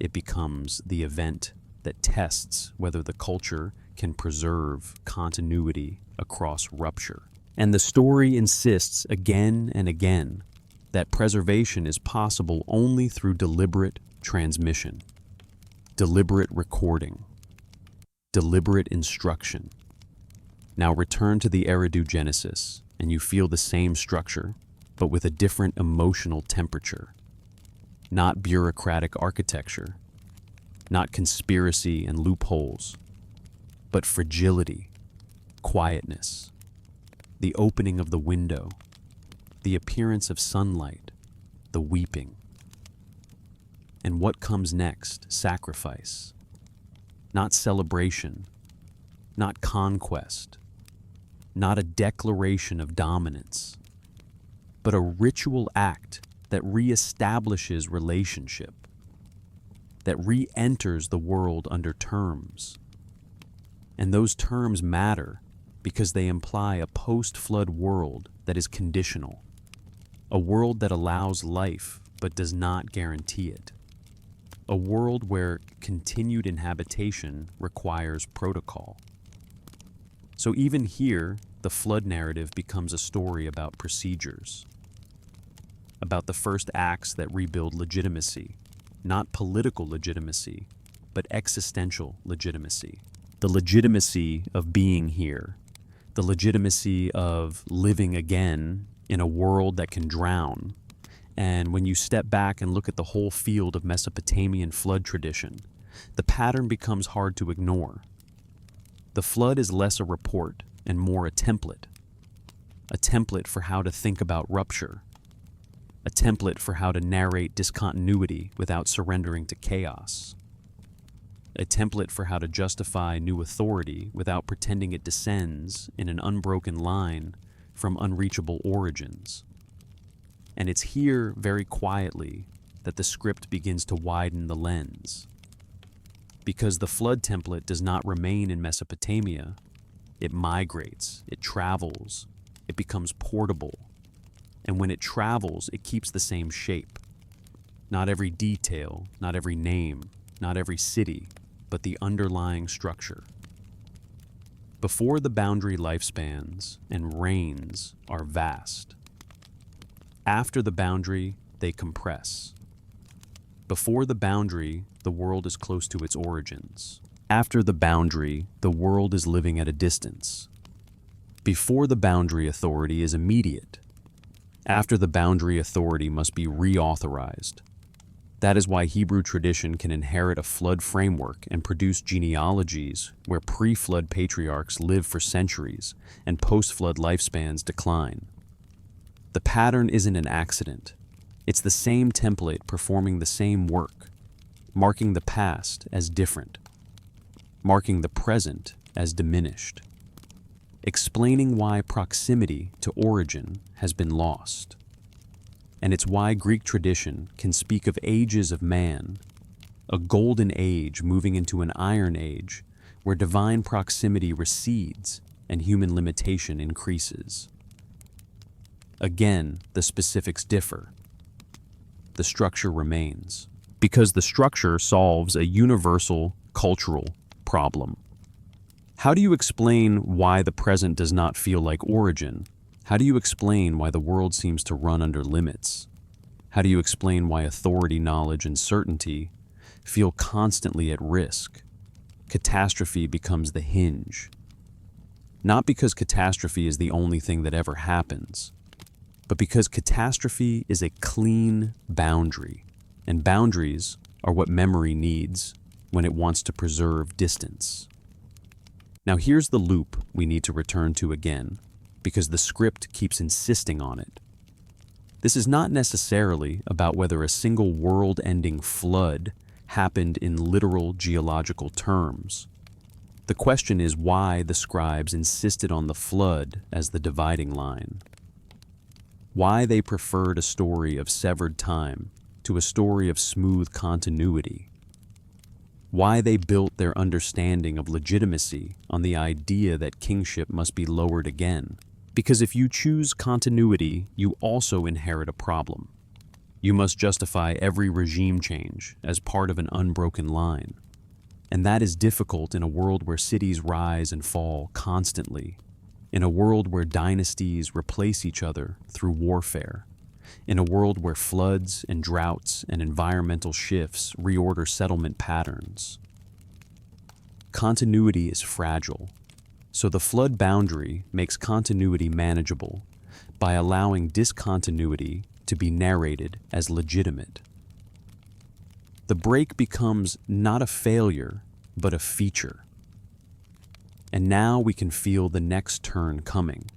It becomes the event that tests whether the culture can preserve continuity across rupture. And the story insists again and again that preservation is possible only through deliberate transmission, deliberate recording, deliberate instruction. Now return to the Eridu Genesis, and you feel the same structure, but with a different emotional temperature. Not bureaucratic architecture, not conspiracy and loopholes, but fragility, quietness, the opening of the window, the appearance of sunlight, the weeping. And what comes next? Sacrifice. Not celebration, not conquest, not a declaration of dominance, but a ritual act that reestablishes relationship, that re-enters the world under terms. And those terms matter because they imply a post-flood world that is conditional, a world that allows life but does not guarantee it, a world where continued inhabitation requires protocol. So even here, the flood narrative becomes a story about procedures, about the first acts that rebuild legitimacy, not political legitimacy, but existential legitimacy. The legitimacy of being here, the legitimacy of living again in a world that can drown. And when you step back and look at the whole field of Mesopotamian flood tradition, the pattern becomes hard to ignore. The flood is less a report and more a template for how to think about rupture, a template for how to narrate discontinuity without surrendering to chaos, a template for how to justify new authority without pretending it descends in an unbroken line from unreachable origins. And it's here, very quietly, that the script begins to widen the lens. Because the flood template does not remain in Mesopotamia, it migrates, it travels, it becomes portable. And when it travels, it keeps the same shape. Not every detail, not every name, not every city, but the underlying structure. Before the boundary lifespans and reigns are vast. After the boundary, they compress. Before the boundary, the world is close to its origins. After the boundary, the world is living at a distance. Before the boundary, authority is immediate. After the boundary, authority must be reauthorized. That is why Hebrew tradition can inherit a flood framework and produce genealogies where pre-flood patriarchs live for centuries and post-flood lifespans decline. The pattern isn't an accident. It's the same template performing the same work, marking the past as different, marking the present as diminished, explaining why proximity to origin has been lost. And it's why Greek tradition can speak of ages of man, a golden age moving into an iron age where divine proximity recedes and human limitation increases. Again, the specifics differ. The structure remains, because the structure solves a universal cultural problem. How do you explain why the present does not feel like origin? How do you explain why the world seems to run under limits? How do you explain why authority, knowledge, and certainty feel constantly at risk? Catastrophe becomes the hinge. Not because catastrophe is the only thing that ever happens, but because catastrophe is a clean boundary, and boundaries are what memory needs when it wants to preserve distance. Now here's the loop we need to return to again, because the script keeps insisting on it. This is not necessarily about whether a single world-ending flood happened in literal geological terms. The question is why the scribes insisted on the flood as the dividing line. Why they preferred a story of severed time to a story of smooth continuity. Why they built their understanding of legitimacy on the idea that kingship must be lowered again. Because if you choose continuity, you also inherit a problem. You must justify every regime change as part of an unbroken line. And that is difficult in a world where cities rise and fall constantly, in a world where dynasties replace each other through warfare, in a world where floods and droughts and environmental shifts reorder settlement patterns. Continuity is fragile, so the flood boundary makes continuity manageable by allowing discontinuity to be narrated as legitimate. The break becomes not a failure, but a feature. And now we can feel the next turn coming.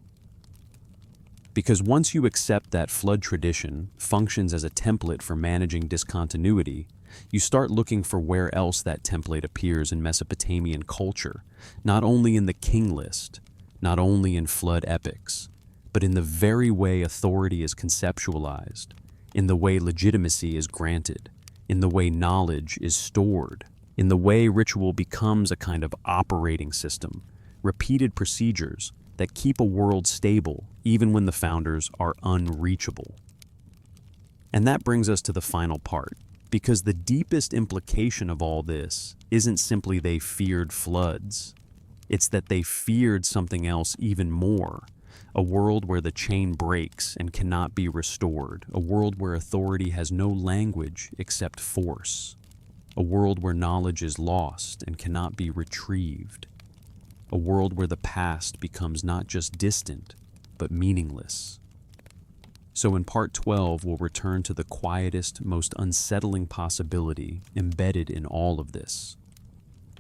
Because once you accept that flood tradition functions as a template for managing discontinuity, you start looking for where else that template appears in Mesopotamian culture, not only in the king list, not only in flood epics, but in the very way authority is conceptualized, in the way legitimacy is granted, in the way knowledge is stored, in the way ritual becomes a kind of operating system, repeated procedures that keep a world stable even when the founders are unreachable. And that brings us to the final part, because the deepest implication of all this isn't simply they feared floods. It's that they feared something else even more, a world where the chain breaks and cannot be restored, a world where authority has no language except force, a world where knowledge is lost and cannot be retrieved, a world where the past becomes not just distant, but meaningless. So in part 12, we'll return to the quietest, most unsettling possibility embedded in all of this.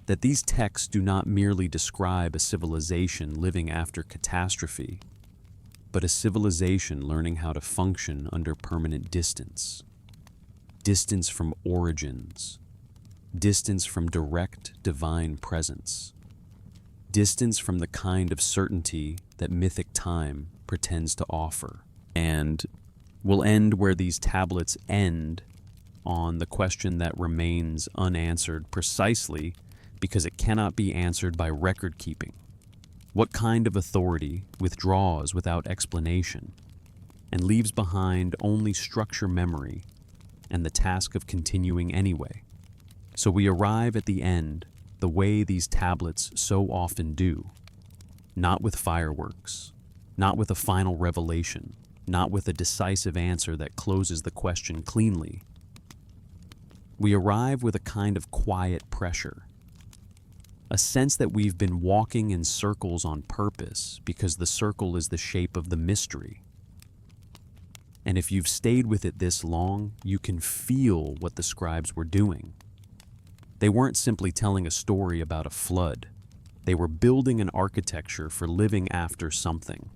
That these texts do not merely describe a civilization living after catastrophe, but a civilization learning how to function under permanent distance. Distance from origins. Distance from direct divine presence. Distance from the kind of certainty that mythic time pretends to offer. And we'll end where these tablets end, on the question that remains unanswered precisely because it cannot be answered by record keeping. What kind of authority withdraws without explanation and leaves behind only structure memory and the task of continuing anyway? So we arrive at the end the way these tablets so often do, not with fireworks, not with a final revelation, not with a decisive answer that closes the question cleanly. We arrive with a kind of quiet pressure, a sense that we've been walking in circles on purpose because the circle is the shape of the mystery. And if you've stayed with it this long, you can feel what the scribes were doing. They weren't simply telling a story about a flood. They were building an architecture for living after something.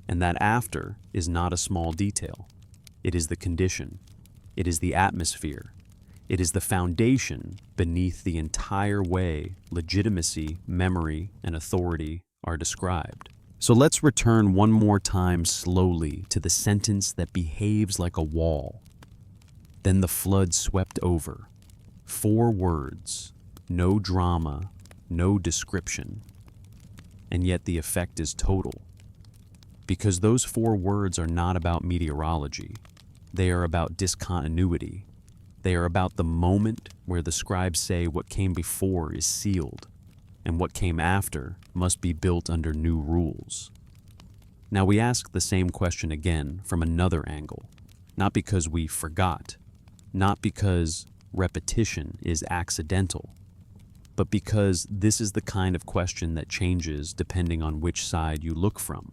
And that after is not a small detail. It is the condition. It is the atmosphere. It is the foundation beneath the entire way legitimacy, memory, and authority are described. So let's return one more time slowly to the sentence that behaves like a wall. Then the flood swept over. 4 words, no drama, no description. And yet the effect is total. Because those 4 words are not about meteorology. They are about discontinuity. They are about the moment where the scribes say what came before is sealed, and what came after must be built under new rules. Now we ask the same question again from another angle, not because we forgot, not because repetition is accidental, but because this is the kind of question that changes depending on which side you look from.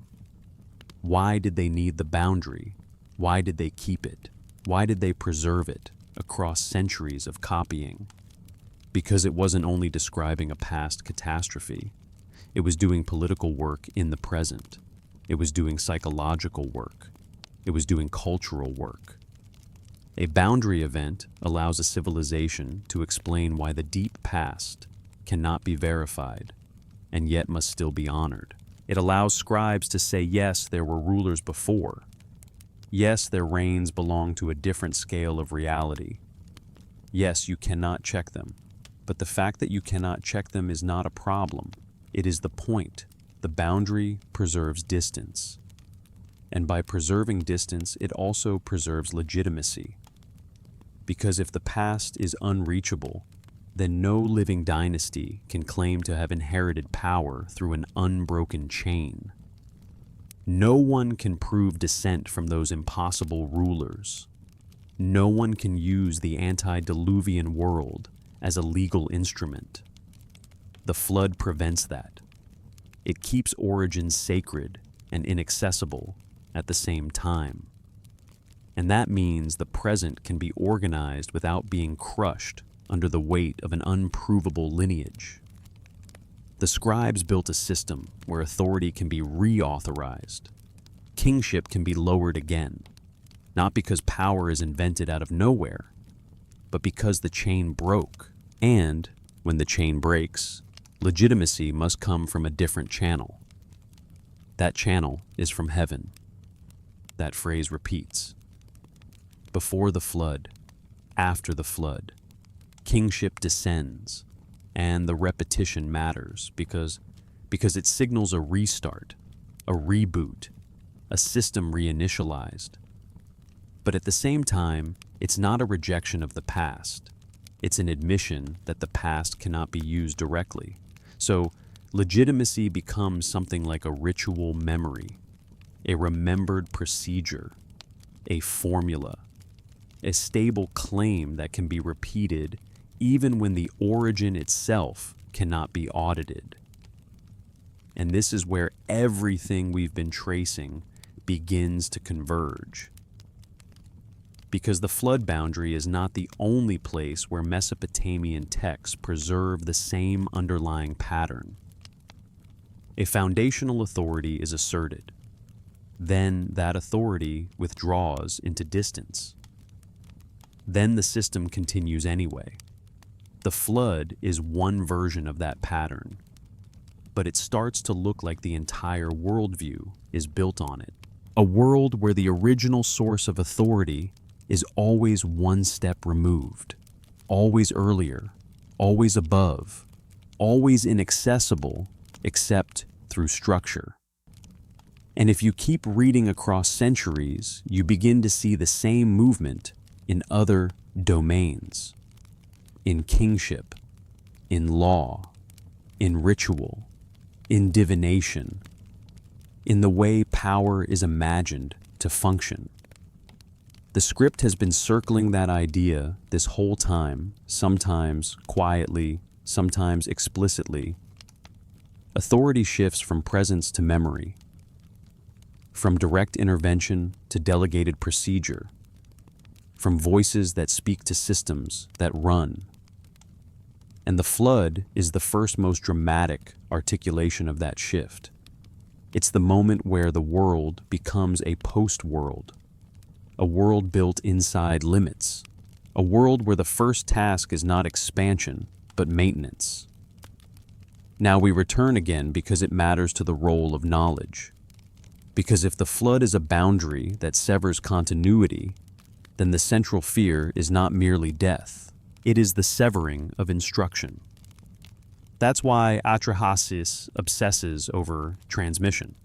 Why did they need the boundary? Why did they keep it? Why did they preserve it across centuries of copying? Because it wasn't only describing a past catastrophe. It was doing political work in the present. It was doing psychological work. It was doing cultural work. A boundary event allows a civilization to explain why the deep past cannot be verified and yet must still be honored. It allows scribes to say, yes, there were rulers before. Yes, their reigns belong to a different scale of reality. Yes, you cannot check them. But the fact that you cannot check them is not a problem. It is the point. The boundary preserves distance. And by preserving distance, it also preserves legitimacy. Because if the past is unreachable, then no living dynasty can claim to have inherited power through an unbroken chain. No one can prove descent from those impossible rulers. No one can use the antediluvian world as a legal instrument. The flood prevents that. It keeps origins sacred and inaccessible at the same time. And that means the present can be organized without being crushed under the weight of an unprovable lineage. The scribes built a system where authority can be reauthorized. Kingship can be lowered again, not because power is invented out of nowhere, but because the chain broke. And when the chain breaks, legitimacy must come from a different channel. That channel is from heaven. That phrase repeats. Before the flood, after the flood, kingship descends, and the repetition matters because it signals a restart, a reboot, a system reinitialized. But at the same time, it's not a rejection of the past. It's an admission that the past cannot be used directly. So legitimacy becomes something like a ritual memory, a remembered procedure, a formula, a stable claim that can be repeated even when the origin itself cannot be audited. And this is where everything we've been tracing begins to converge. Because the flood boundary is not the only place where Mesopotamian texts preserve the same underlying pattern. A foundational authority is asserted. Then that authority withdraws into distance. Then the system continues anyway. The flood is one version of that pattern, but it starts to look like the entire worldview is built on it. A world where the original source of authority is always one step removed, always earlier, always above, always inaccessible except through structure. And if you keep reading across centuries, you begin to see the same movement in other domains, in kingship, in law, in ritual, in divination, in the way power is imagined to function. The script has been circling that idea this whole time, sometimes quietly, sometimes explicitly. Authority shifts from presence to memory, from direct intervention to delegated procedure, from voices that speak to systems that run. And the flood is the first most dramatic articulation of that shift. It's the moment where the world becomes a post-world, a world built inside limits, a world where the first task is not expansion, but maintenance. Now we return again because it matters to the role of knowledge. Because if the flood is a boundary that severs continuity, then the central fear is not merely death. It is the severing of instruction. That's why Atrahasis obsesses over transmission.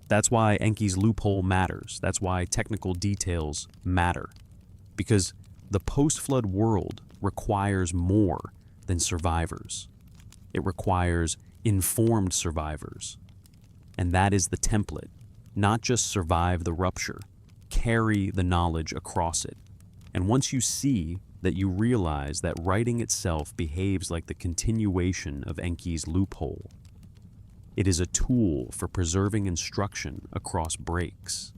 That's why Enki's loophole matters. That's why technical details matter. Because the post-flood world requires more than survivors. It requires informed survivors. And that is the template. Not just survive the rupture, carry the knowledge across it. And once you see that, you realize that writing itself behaves like the continuation of Enki's loophole. It is a tool for preserving instruction across breaks,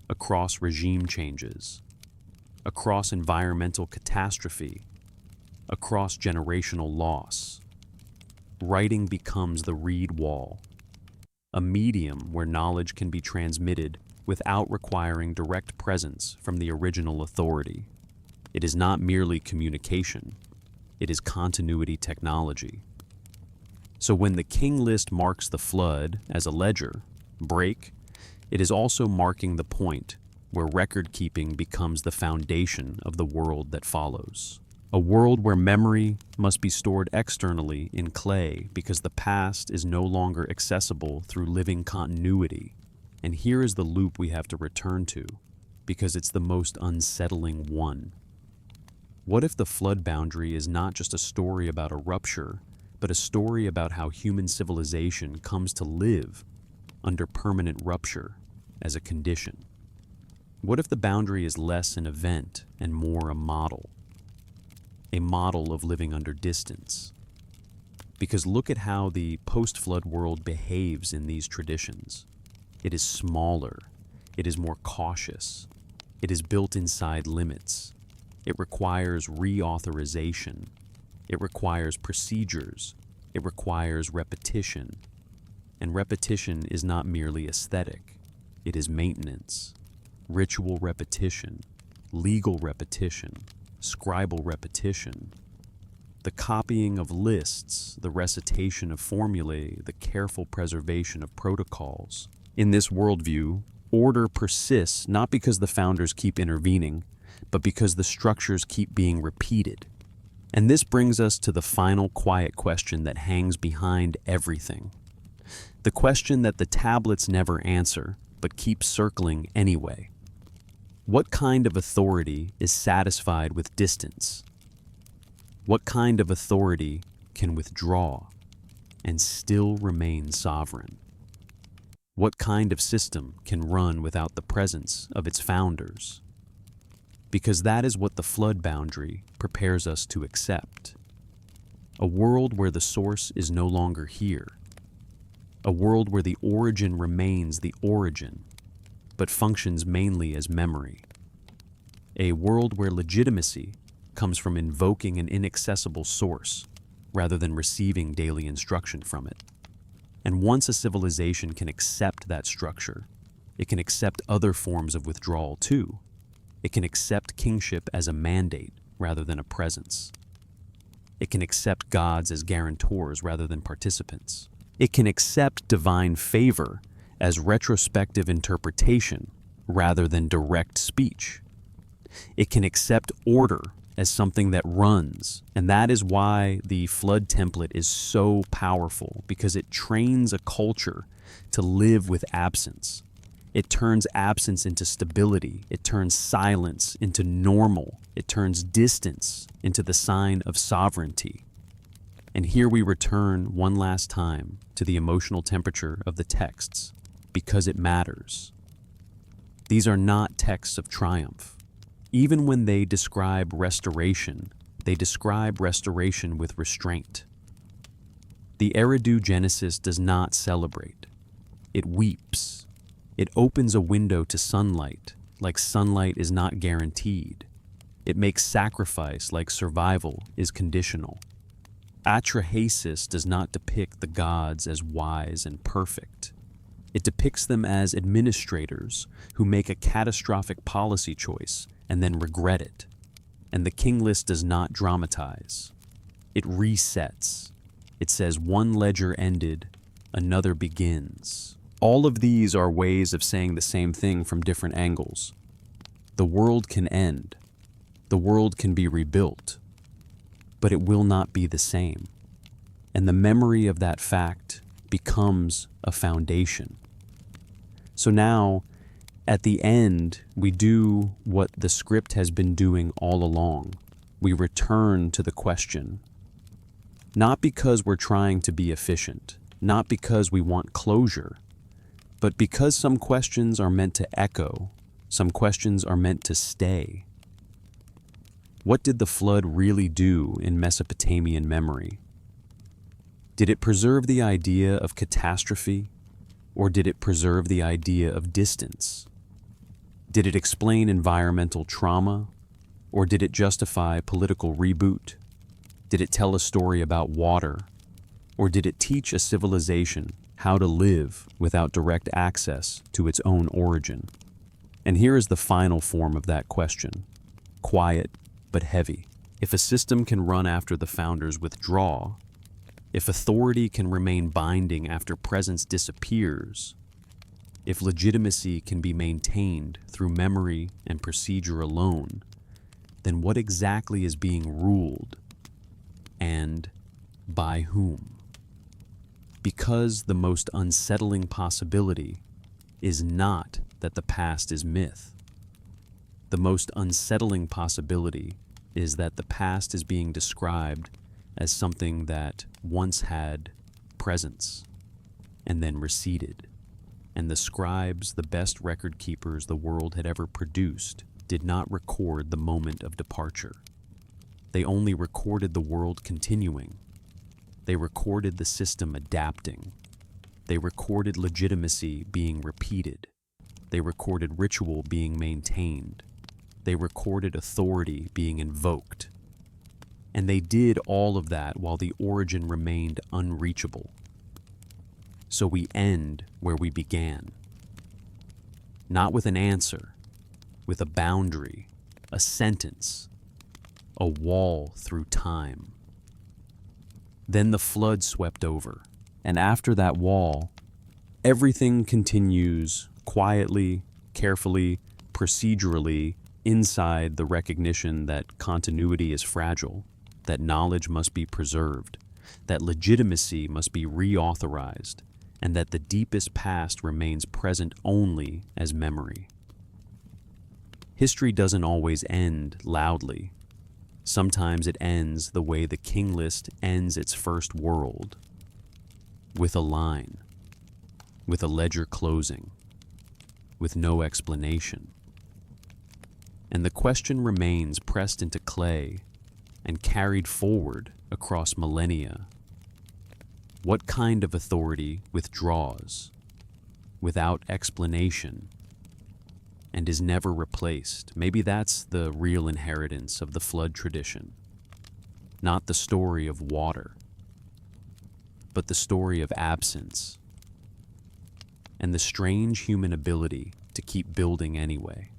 across regime changes, across environmental catastrophe, across generational loss. Writing becomes the reed wall, a medium where knowledge can be transmitted without requiring direct presence from the original authority. It is not merely communication, it is continuity technology. So when the king list marks the flood as a ledger, break, it is also marking the point where record keeping becomes the foundation of the world that follows. A world where memory must be stored externally in clay because the past is no longer accessible through living continuity. And here is the loop we have to return to, because it's the most unsettling one. What if the flood boundary is not just a story about a rupture, but a story about how human civilization comes to live under permanent rupture as a condition? What if the boundary is less an event and more a model of living under distance? Because look at how the post-flood world behaves in these traditions. It is smaller, it is more cautious, it is built inside limits, it requires reauthorization, it requires procedures, It requires repetition. And repetition is not merely aesthetic. It is maintenance, ritual repetition, legal repetition, scribal repetition. The copying of lists, the recitation of formulae, the careful preservation of protocols. In this worldview, order persists not because the founders keep intervening, but because the structures keep being repeated. And this brings us to the final quiet question that hangs behind everything. The question that the tablets never answer, but keep circling anyway. What kind of authority is satisfied with distance? What kind of authority can withdraw and still remain sovereign? What kind of system can run without the presence of its founders? Because that is what the flood boundary prepares us to accept. A world where the source is no longer here. A world where the origin remains the origin, but functions mainly as memory. A world where legitimacy comes from invoking an inaccessible source rather than receiving daily instruction from it. And once a civilization can accept that structure, it can accept other forms of withdrawal too. It can accept kingship as a mandate rather than a presence. It can accept gods as guarantors rather than participants. It can accept divine favor as retrospective interpretation rather than direct speech. It can accept order as something that runs, and that is why the flood template is so powerful, because it trains a culture to live with absence. It turns absence into stability. It turns silence into normal. It turns distance into the sign of sovereignty. And here we return one last time to the emotional temperature of the texts, because it matters. These are not texts of triumph. Even when they describe restoration, they describe restoration with restraint. The Eridu Genesis does not celebrate. It weeps. It opens a window to sunlight, like sunlight is not guaranteed. It makes sacrifice like survival is conditional. Atrahasis does not depict the gods as wise and perfect. It depicts them as administrators who make a catastrophic policy choice and then regret it. And the king list does not dramatize. It resets. It says one ledger ended, another begins. All of these are ways of saying the same thing from different angles. The world can end. The world can be rebuilt. But it will not be the same. And the memory of that fact becomes a foundation. So now, at the end, we do what the script has been doing all along. We return to the question. Not because we're trying to be efficient, not because we want closure, but because some questions are meant to echo, some questions are meant to stay. What did the flood really do in Mesopotamian memory? Did it preserve the idea of catastrophe, or did it preserve the idea of distance? Did it explain environmental trauma, or did it justify political reboot? Did it tell a story about water, or did it teach a civilization how to live without direct access to its own origin? And here is the final form of that question, quiet but heavy. If a system can run after the founders withdraw, if authority can remain binding after presence disappears, if legitimacy can be maintained through memory and procedure alone, then what exactly is being ruled, and by whom? Because the most unsettling possibility is not that the past is myth. The most unsettling possibility is that the past is being described as something that once had presence and then receded. And the scribes, the best record keepers the world had ever produced, did not record the moment of departure. They only recorded the world continuing. They recorded the system adapting. They recorded legitimacy being repeated. They recorded ritual being maintained. They recorded authority being invoked. And they did all of that while the origin remained unreachable. So we end where we began. Not with an answer, with a boundary, a sentence, a wall through time. Then the flood swept over, and after that wall, everything continues quietly, carefully, procedurally, inside the recognition that continuity is fragile, that knowledge must be preserved, that legitimacy must be reauthorized, and that the deepest past remains present only as memory. History doesn't always end loudly. Sometimes it ends the way the king list ends its first world, with a line, with a ledger closing, with no explanation. And the question remains pressed into clay and carried forward across millennia. What kind of authority withdraws without explanation and is never replaced? Maybe that's the real inheritance of the flood tradition. Not the story of water, but the story of absence and the strange human ability to keep building anyway.